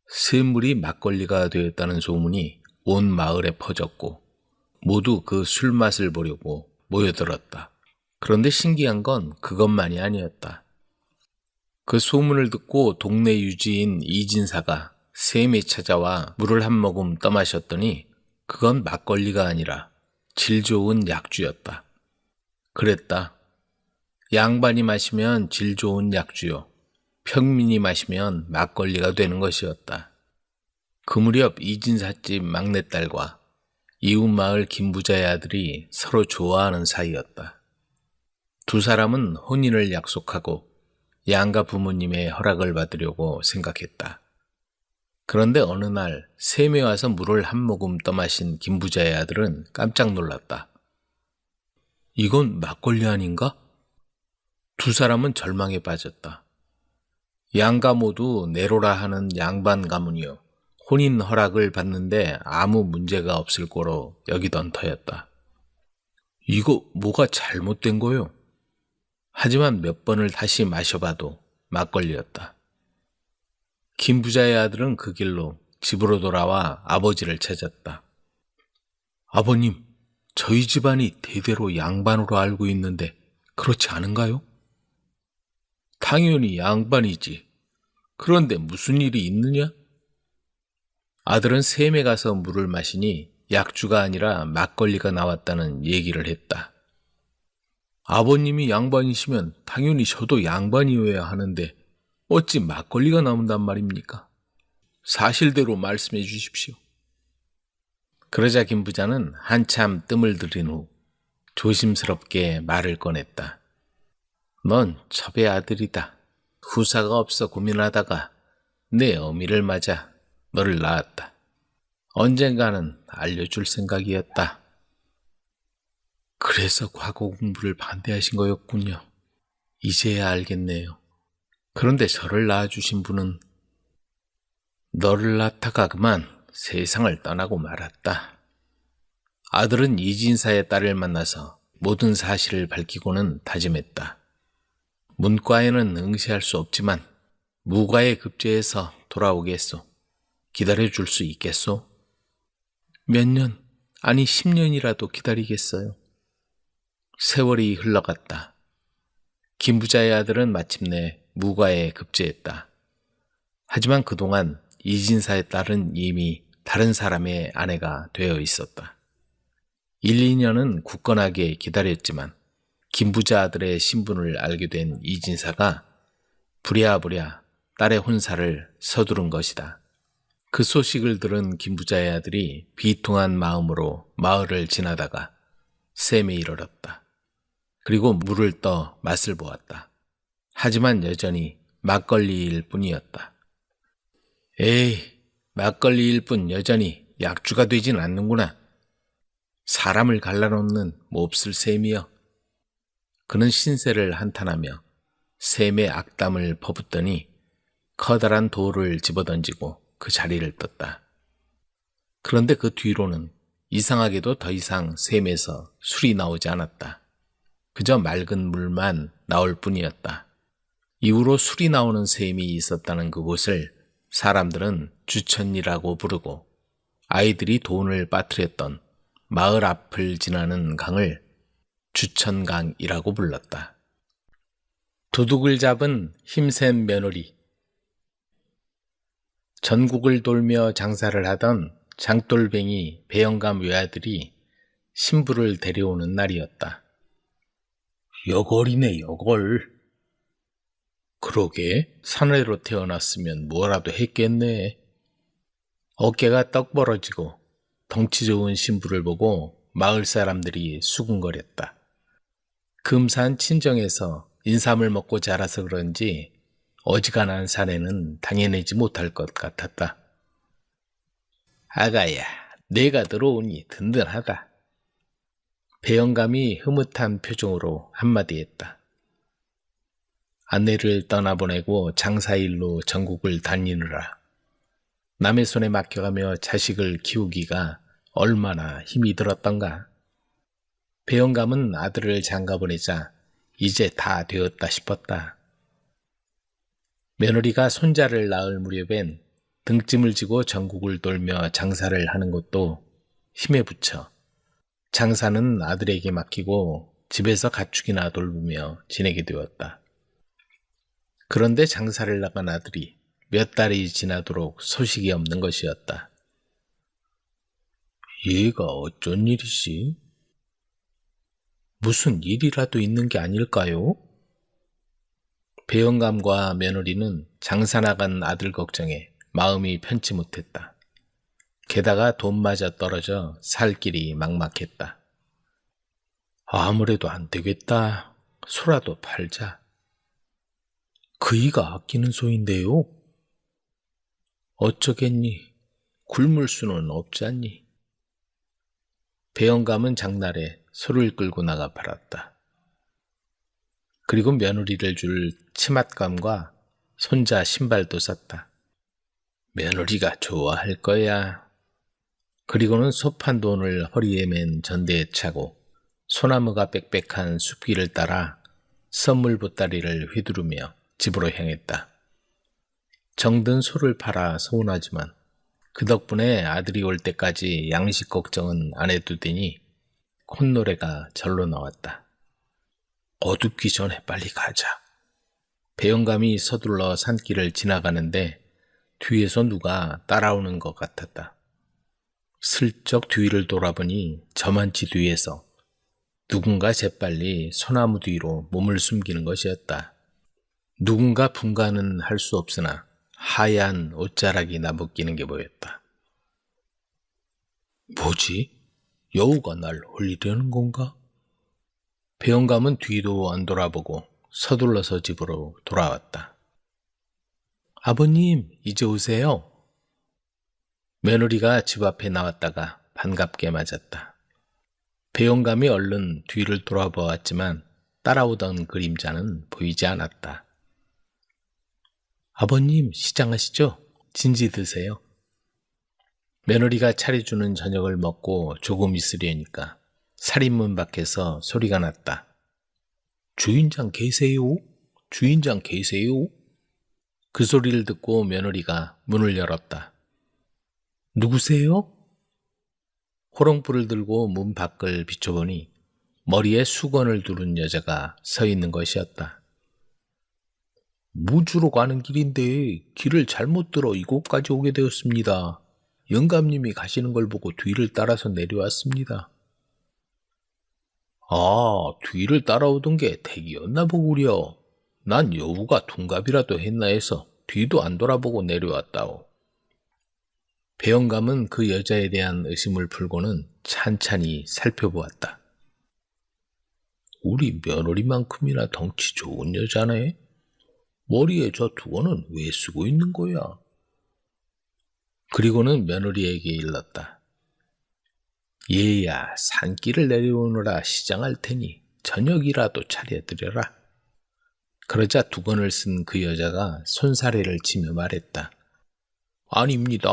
샘물이 막걸리가 되었다는 소문이 온 마을에 퍼졌고 모두 그 술맛을 보려고 모여들었다. 그런데 신기한 건 그것만이 아니었다. 그 소문을 듣고 동네 유지인 이진사가 샘에 찾아와 물을 한 모금 떠마셨더니 그건 막걸리가 아니라 질 좋은 약주였다. 그랬다. 양반이 마시면 질 좋은 약주요. 평민이 마시면 막걸리가 되는 것이었다. 그 무렵 이진사집 막내딸과 이웃마을 김부자의 아들이 서로 좋아하는 사이였다. 두 사람은 혼인을 약속하고 양가 부모님의 허락을 받으려고 생각했다. 그런데 어느 날 샘에 와서 물을 한 모금 떠마신 김부자의 아들은 깜짝 놀랐다. 이건 막걸리 아닌가? 두 사람은 절망에 빠졌다. 양가 모두 내로라 하는 양반 가문이요. 혼인 허락을 받는데 아무 문제가 없을 거로 여기던 터였다. 이거 뭐가 잘못된 거요? 하지만 몇 번을 다시 마셔봐도 막걸리였다. 김 부자의 아들은 그 길로 집으로 돌아와 아버지를 찾았다. 아버님, 저희 집안이 대대로 양반으로 알고 있는데 그렇지 않은가요? 당연히 양반이지. 그런데 무슨 일이 있느냐? 아들은 샘에 가서 물을 마시니 약주가 아니라 막걸리가 나왔다는 얘기를 했다. 아버님이 양반이시면 당연히 저도 양반이어야 하는데 어찌 막걸리가 나온단 말입니까? 사실대로 말씀해 주십시오. 그러자 김 부자는 한참 뜸을 들인 후 조심스럽게 말을 꺼냈다. 넌 첩의 아들이다. 후사가 없어 고민하다가 내 어미를 맞아 너를 낳았다. 언젠가는 알려줄 생각이었다. 그래서 과거 공부를 반대하신 거였군요. 이제야 알겠네요. 그런데 저를 낳아주신 분은 너를 낳다가 그만 세상을 떠나고 말았다. 아들은 이진사의 딸을 만나서 모든 사실을 밝히고는 다짐했다. 문과에는 응시할 수 없지만 무과에 급제해서 돌아오겠소. 기다려줄 수 있겠소? 몇 년, 아니 10년이라도 기다리겠어요. 세월이 흘러갔다. 김 부자의 아들은 마침내 무과에 급제했다. 하지만 그동안 이진사의 딸은 이미 다른 사람의 아내가 되어 있었다. 1, 2년은 굳건하게 기다렸지만 김 부자 아들의 신분을 알게 된 이진사가 부랴부랴 딸의 혼사를 서두른 것이다. 그 소식을 들은 김 부자의 아들이 비통한 마음으로 마을을 지나다가 샘에 이르렀다. 그리고 물을 떠 맛을 보았다. 하지만 여전히 막걸리일 뿐이었다. 에이, 막걸리일 뿐 여전히 약주가 되진 않는구나. 사람을 갈라놓는 몹쓸 샘이여. 그는 신세를 한탄하며 샘에 악담을 퍼붓더니 커다란 돌을 집어던지고 그 자리를 떴다. 그런데 그 뒤로는 이상하게도 더 이상 샘에서 술이 나오지 않았다. 그저 맑은 물만 나올 뿐이었다. 이후로 술이 나오는 샘이 있었다는 그곳을 사람들은 주천리라고 부르고 아이들이 돈을 빠뜨렸던 마을 앞을 지나는 강을 주천강이라고 불렀다. 도둑을 잡은 힘센 며느리. 전국을 돌며 장사를 하던 장돌뱅이 배영감 외아들이 신부를 데려오는 날이었다. 여걸이네, 여걸. 그러게, 사내로 태어났으면 뭐라도 했겠네. 어깨가 떡 벌어지고 덩치 좋은 신부를 보고 마을 사람들이 수군거렸다. 금산 친정에서 인삼을 먹고 자라서 그런지 어지간한 사내는 당해내지 못할 것 같았다. 아가야, 내가 들어오니 든든하다. 배영감이 흐뭇한 표정으로 한마디 했다. 아내를 떠나보내고 장사일로 전국을 다니느라 남의 손에 맡겨가며 자식을 키우기가 얼마나 힘이 들었던가. 배영감은 아들을 장가보내자 이제 다 되었다 싶었다. 며느리가 손자를 낳을 무렵엔 등짐을 지고 전국을 돌며 장사를 하는 것도 힘에 부쳐 장사는 아들에게 맡기고 집에서 가축이나 돌보며 지내게 되었다. 그런데 장사를 나간 아들이 몇 달이 지나도록 소식이 없는 것이었다. 얘가 어쩐 일이지? 무슨 일이라도 있는 게 아닐까요? 배영감과 며느리는 장사 나간 아들 걱정에 마음이 편치 못했다. 게다가 돈마저 떨어져 살 길이 막막했다. 아무래도 안 되겠다. 소라도 팔자. 그이가 아끼는 소인데요. 어쩌겠니? 굶을 수는 없잖니. 배영감은 장날에 소를 끌고 나가 팔았다. 그리고 며느리를 줄 치맛감과 손자 신발도 샀다. 며느리가 좋아할 거야. 그리고는 소 판 돈을 허리에 맨 전대에 차고 소나무가 빽빽한 숲길을 따라 선물 보따리를 휘두르며 집으로 향했다. 정든 소를 팔아 서운하지만 그 덕분에 아들이 올 때까지 양식 걱정은 안 해도 되니 콧노래가 절로 나왔다. 어둡기 전에 빨리 가자. 배영감이 서둘러 산길을 지나가는데 뒤에서 누가 따라오는 것 같았다. 슬쩍 뒤를 돌아보니 저만치 뒤에서 누군가 재빨리 소나무 뒤로 몸을 숨기는 것이었다. 누군가 분간은 할 수 없으나 하얀 옷자락이 나부끼는 게 보였다. 뭐지? 여우가 날 홀리려는 건가? 배영감은 뒤도 안 돌아보고 서둘러서 집으로 돌아왔다. 아버님, 이제 오세요. 며느리가 집 앞에 나왔다가 반갑게 맞았다. 배영감이 얼른 뒤를 돌아보았지만 따라오던 그림자는 보이지 않았다. 아버님, 시장하시죠? 진지 드세요. 며느리가 차려주는 저녁을 먹고 조금 있으려니까 살인문 밖에서 소리가 났다. 주인장 계세요? 주인장 계세요? 그 소리를 듣고 며느리가 문을 열었다. 누구세요? 호롱불을 들고 문 밖을 비춰보니 머리에 수건을 두른 여자가 서 있는 것이었다. 무주로 가는 길인데 길을 잘못 들어 이곳까지 오게 되었습니다. 영감님이 가시는 걸 보고 뒤를 따라서 내려왔습니다. 아, 뒤를 따라오던 게 댁이었나 보구려. 난 여우가 둔갑이라도 했나 해서 뒤도 안 돌아보고 내려왔다오. 배영감은 그 여자에 대한 의심을 풀고는 찬찬히 살펴보았다. 우리 며느리만큼이나 덩치 좋은 여자네. 머리에 저 두건은 왜 쓰고 있는 거야? 그리고는 며느리에게 일렀다. 얘야, 산길을 내려오느라 시장할 테니 저녁이라도 차려드려라. 그러자 두건을 쓴 그 여자가 손사래를 치며 말했다. 아닙니다.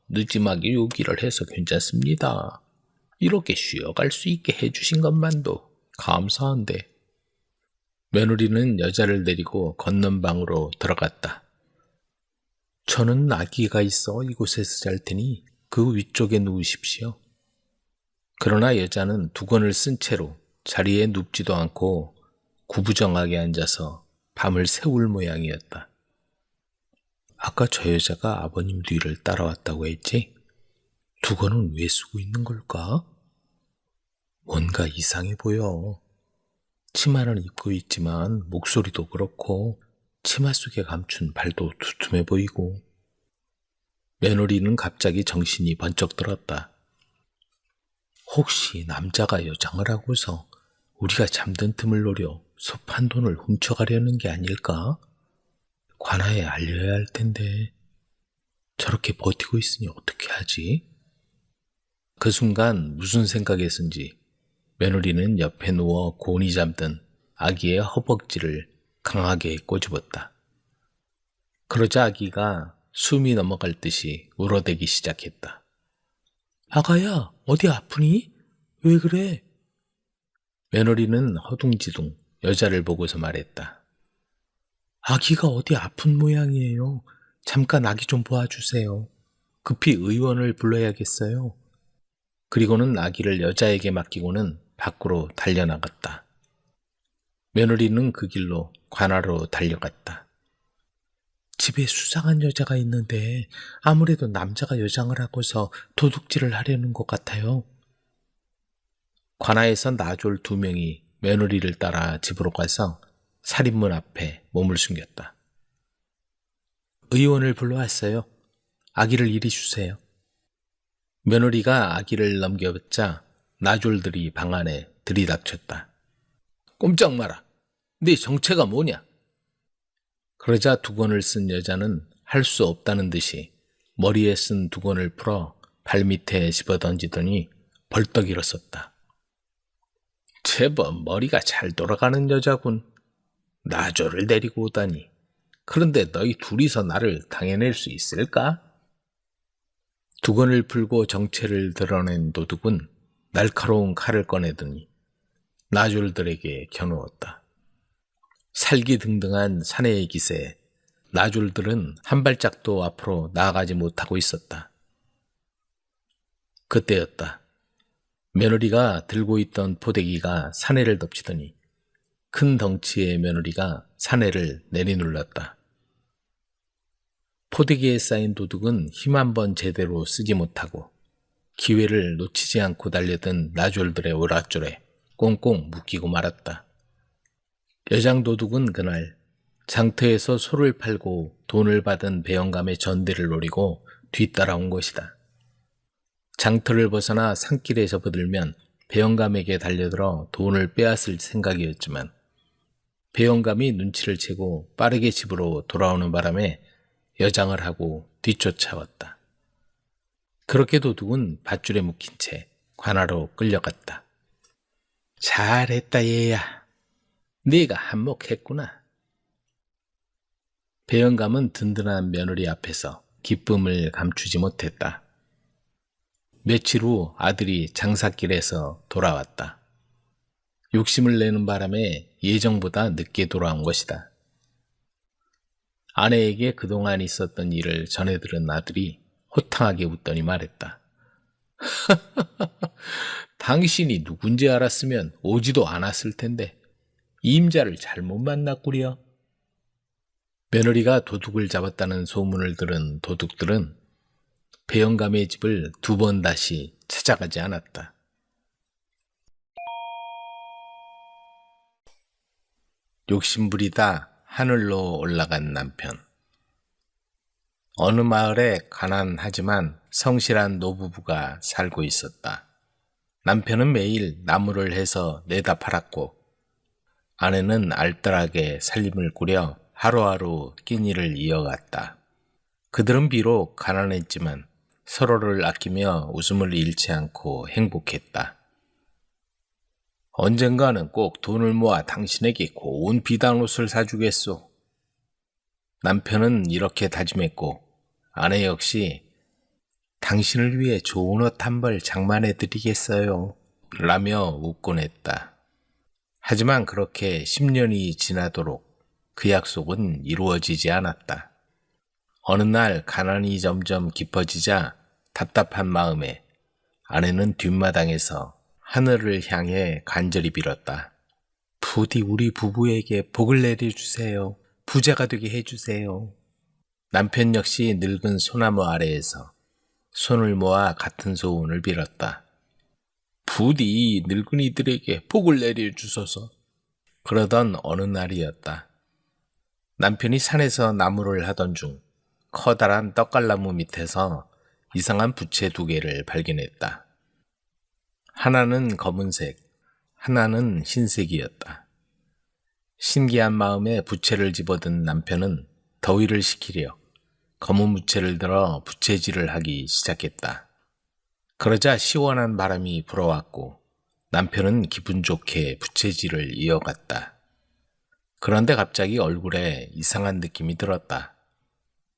늦지막이 요기를 해서 괜찮습니다. 이렇게 쉬어갈 수 있게 해주신 것만도 감사한데. 며느리는 여자를 데리고 건넌방으로 들어갔다. 저는 아기가 있어 이곳에서 잘 테니 그 위쪽에 누우십시오. 그러나 여자는 두건을 쓴 채로 자리에 눕지도 않고 구부정하게 앉아서 밤을 새울 모양이었다. 아까 저 여자가 아버님 뒤를 따라왔다고 했지? 두건은 왜 쓰고 있는 걸까? 뭔가 이상해 보여. 치마를 입고 있지만 목소리도 그렇고 치마 속에 감춘 발도 두툼해 보이고. 며느리는 갑자기 정신이 번쩍 들었다. 혹시 남자가 여장을 하고서 우리가 잠든 틈을 노려 섭한 돈을 훔쳐가려는 게 아닐까? 관아에 알려야 할 텐데 저렇게 버티고 있으니 어떻게 하지? 그 순간 무슨 생각에선지 며느리는 옆에 누워 곤히 잠든 아기의 허벅지를 강하게 꼬집었다. 그러자 아기가 숨이 넘어갈 듯이 울어대기 시작했다. 아가야, 어디 아프니? 왜 그래? 며느리는 허둥지둥 여자를 보고서 말했다. 아기가 어디 아픈 모양이에요. 잠깐 아기 좀 보아주세요. 급히 의원을 불러야겠어요. 그리고는 아기를 여자에게 맡기고는 밖으로 달려나갔다. 며느리는 그 길로 관아로 달려갔다. 집에 수상한 여자가 있는데 아무래도 남자가 여장을 하고서 도둑질을 하려는 것 같아요. 관아에서 나졸 2명이 며느리를 따라 집으로 가서 살인문 앞에 몸을 숨겼다. 의원을 불러왔어요. 아기를 이리 주세요. 며느리가 아기를 넘겨받자 나졸들이 방 안에 들이닥쳤다. 꼼짝 마라. 네 정체가 뭐냐? 그러자 두건을 쓴 여자는 할 수 없다는 듯이 머리에 쓴 두건을 풀어 발밑에 집어던지더니 벌떡 일어섰다. 제법 머리가 잘 돌아가는 여자군. 나조를 데리고 오다니. 그런데 너희 둘이서 나를 당해낼 수 있을까? 두건을 풀고 정체를 드러낸 도둑은 날카로운 칼을 꺼내더니 나졸들에게 겨누었다. 살기등등한 사내의 기세에 나졸들은 한 발짝도 앞으로 나아가지 못하고 있었다. 그때였다. 며느리가 들고 있던 포대기가 사내를 덮치더니 큰 덩치의 며느리가 사내를 내리눌렀다. 포대기에 쌓인 도둑은 힘 한 번 제대로 쓰지 못하고 기회를 놓치지 않고 달려든 나졸들의 오락졸에 꽁꽁 묶이고 말았다. 여장 도둑은 그날 장터에서 소를 팔고 돈을 받은 배영감의 전대를 노리고 뒤따라온 것이다. 장터를 벗어나 산길에 접어들면 배영감에게 달려들어 돈을 빼앗을 생각이었지만 배영감이 눈치를 채고 빠르게 집으로 돌아오는 바람에 여장을 하고 뒤쫓아왔다. 그렇게 도둑은 밧줄에 묶인 채 관하로 끌려갔다. 잘했다 얘야. 네가 한몫했구나. 배영감은 든든한 며느리 앞에서 기쁨을 감추지 못했다. 며칠 후 아들이 장사길에서 돌아왔다. 욕심을 내는 바람에 예정보다 늦게 돌아온 것이다. 아내에게 그동안 있었던 일을 전해 들은 아들이 호탕하게 웃더니 말했다. 당신이 누군지 알았으면 오지도 않았을 텐데 임자를 잘못 만났구려. 며느리가 도둑을 잡았다는 소문을 들은 도둑들은 배영감의 집을 2번 다시 찾아가지 않았다. 욕심부리다 하늘로 올라간 남편. 어느 마을에 가난하지만 성실한 노부부가 살고 있었다. 남편은 매일 나무를 해서 내다 팔았고 아내는 알뜰하게 살림을 꾸려 하루하루 끼니를 이어갔다. 그들은 비록 가난했지만 서로를 아끼며 웃음을 잃지 않고 행복했다. 언젠가는 꼭 돈을 모아 당신에게 고운 비단옷을 사주겠소. 남편은 이렇게 다짐했고 아내 역시 당신을 위해 좋은 옷 한 벌 장만해 드리겠어요 라며 웃곤 했다. 하지만 그렇게 10년이 지나도록 그 약속은 이루어지지 않았다. 어느 날 가난이 점점 깊어지자 답답한 마음에 아내는 뒷마당에서 하늘을 향해 간절히 빌었다. 부디 우리 부부에게 복을 내려주세요. 부자가 되게 해주세요. 남편 역시 늙은 소나무 아래에서 손을 모아 같은 소원을 빌었다. 부디 늙은이들에게 복을 내려주소서. 그러던 어느 날이었다. 남편이 산에서 나무를 하던 중 커다란 떡갈나무 밑에서 이상한 부채 2개를 발견했다. 하나는 검은색, 하나는 흰색이었다. 신기한 마음에 부채를 집어든 남편은 더위를 식히려 검은 부채를 들어 부채질을 하기 시작했다. 그러자 시원한 바람이 불어왔고 남편은 기분 좋게 부채질을 이어갔다. 그런데 갑자기 얼굴에 이상한 느낌이 들었다.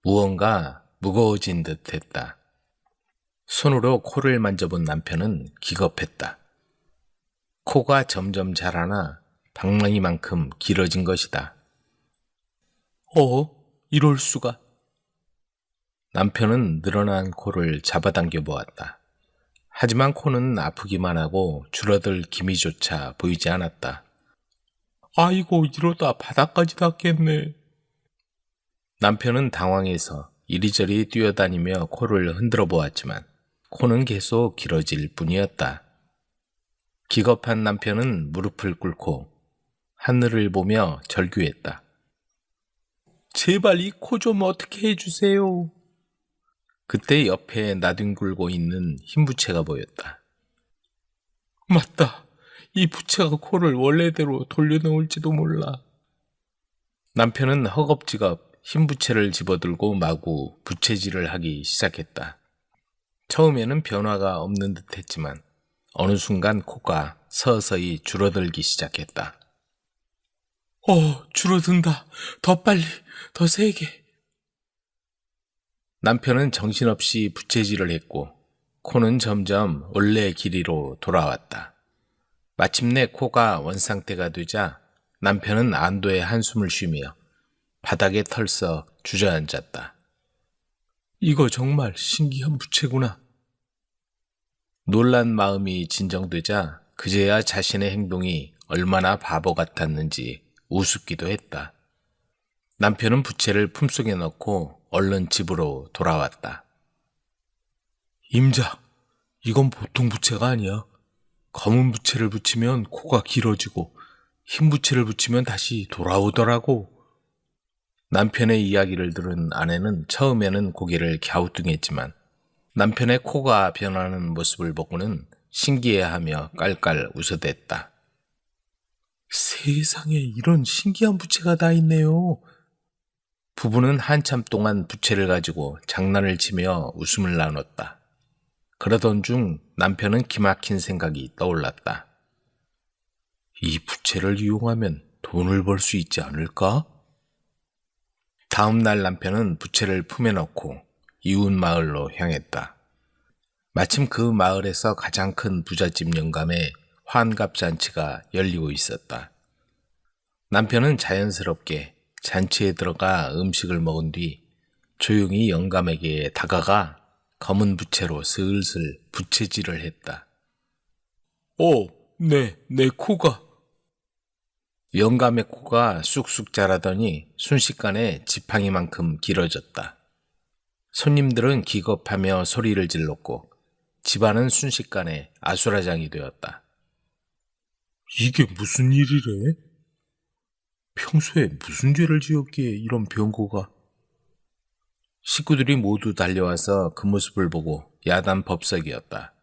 무언가 무거워진 듯 했다. 손으로 코를 만져본 남편은 기겁했다. 코가 점점 자라나 방망이만큼 길어진 것이다. 이럴 수가. 남편은 늘어난 코를 잡아당겨 보았다. 하지만 코는 아프기만 하고 줄어들 기미조차 보이지 않았다. 아이고, 이러다 바닥까지 닿겠네. 남편은 당황해서 이리저리 뛰어다니며 코를 흔들어 보았지만 코는 계속 길어질 뿐이었다. 기겁한 남편은 무릎을 꿇고 하늘을 보며 절규했다. 제발 이 코 좀 어떻게 해주세요. 그때 옆에 나뒹굴고 있는 흰 부채가 보였다. 맞다. 이 부채가 코를 원래대로 돌려놓을지도 몰라. 남편은 허겁지겁 흰 부채를 집어들고 마구 부채질을 하기 시작했다. 처음에는 변화가 없는 듯 했지만 어느 순간 코가 서서히 줄어들기 시작했다. 줄어든다. 더 빨리, 더 세게. 남편은 정신없이 부채질을 했고 코는 점점 원래 길이로 돌아왔다. 마침내 코가 원상태가 되자 남편은 안도의 한숨을 쉬며 바닥에 털썩 주저앉았다. 이거 정말 신기한 부채구나. 놀란 마음이 진정되자 그제야 자신의 행동이 얼마나 바보 같았는지 우습기도 했다. 남편은 부채를 품속에 넣고 얼른 집으로 돌아왔다. 임자, 이건 보통 부채가 아니야. 검은 부채를 붙이면 코가 길어지고 흰 부채를 붙이면 다시 돌아오더라고. 남편의 이야기를 들은 아내는 처음에는 고개를 갸우뚱했지만 남편의 코가 변하는 모습을 보고는 신기해하며 깔깔 웃어댔다. 세상에 이런 신기한 부채가 다 있네요. 부부는 한참 동안 부채를 가지고 장난을 치며 웃음을 나눴다. 그러던 중 남편은 기막힌 생각이 떠올랐다. 이 부채를 이용하면 돈을 벌 수 있지 않을까? 다음 날 남편은 부채를 품에 넣고 이웃 마을로 향했다. 마침 그 마을에서 가장 큰 부잣집 영감의 환갑잔치가 열리고 있었다. 남편은 자연스럽게 잔치에 들어가 음식을 먹은 뒤 조용히 영감에게 다가가 검은 부채로 슬슬 부채질을 했다. 내 코가. 영감의 코가 쑥쑥 자라더니 순식간에 지팡이만큼 길어졌다. 손님들은 기겁하며 소리를 질렀고 집안은 순식간에 아수라장이 되었다. 이게 무슨 일이래? 평소에 무슨 죄를 지었기에 이런 병고가. 식구들이 모두 달려와서 그 모습을 보고 야단법석이었다.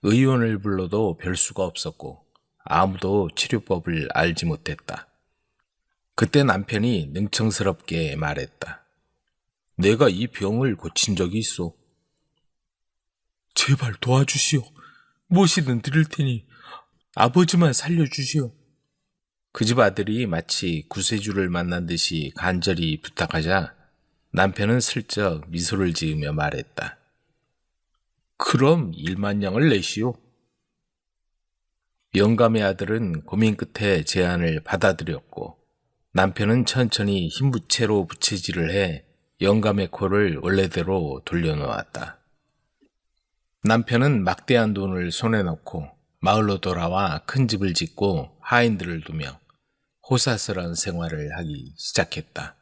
의원을 불러도 별 수가 없었고 아무도 치료법을 알지 못했다. 그때 남편이 능청스럽게 말했다. 내가 이 병을 고친 적이 있어. 제발 도와주시오. 무엇이든 드릴 테니 아버지만 살려주시오. 그 집 아들이 마치 구세주를 만난 듯이 간절히 부탁하자 남편은 슬쩍 미소를 지으며 말했다. 그럼 1만냥을 내시오. 영감의 아들은 고민 끝에 제안을 받아들였고 남편은 천천히 흰 부채로 부채질을 해 영감의 코를 원래대로 돌려놓았다. 남편은 막대한 돈을 손에 넣고 마을로 돌아와 큰 집을 짓고 하인들을 두며 호사스러운 생활을 하기 시작했다.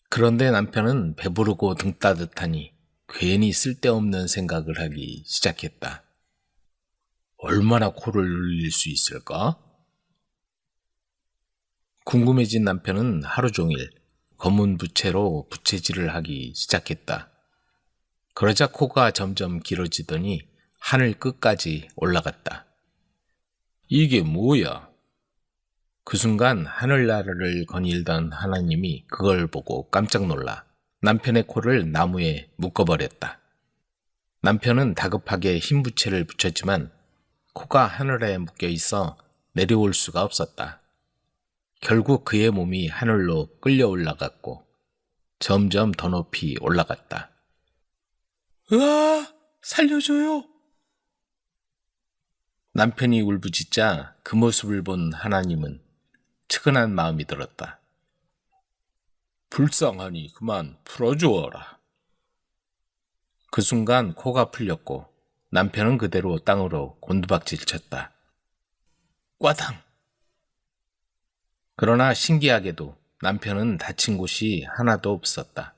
그런데 남편은 배부르고 등 따뜻하니 괜히 쓸데없는 생각을 하기 시작했다. 얼마나 코를 늘릴 수 있을까? 궁금해진 남편은 하루 종일 검은 부채로 부채질을 하기 시작했다. 그러자 코가 점점 길어지더니 하늘 끝까지 올라갔다. 이게 뭐야? 그 순간 하늘나라를 거닐던 하나님이 그걸 보고 깜짝 놀라 남편의 코를 나무에 묶어버렸다. 남편은 다급하게 흰 부채를 붙였지만 코가 하늘에 묶여 있어 내려올 수가 없었다. 결국 그의 몸이 하늘로 끌려 올라갔고 점점 더 높이 올라갔다. 으아! 살려줘요! 남편이 울부짖자 그 모습을 본 하나님은 측은한 마음이 들었다. 불쌍하니 그만 풀어주어라. 그 순간 코가 풀렸고 남편은 그대로 땅으로 곤두박질 쳤다. 꽈당! 그러나 신기하게도 남편은 다친 곳이 하나도 없었다.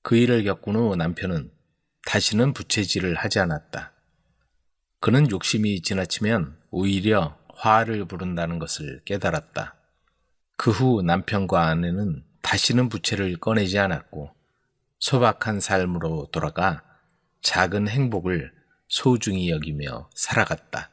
그 일을 겪은 후 남편은 다시는 부채질을 하지 않았다. 그는 욕심이 지나치면 오히려 화를 부른다는 것을 깨달았다. 그 후 남편과 아내는 다시는 부채를 꺼내지 않았고 소박한 삶으로 돌아가 작은 행복을 소중히 여기며 살아갔다.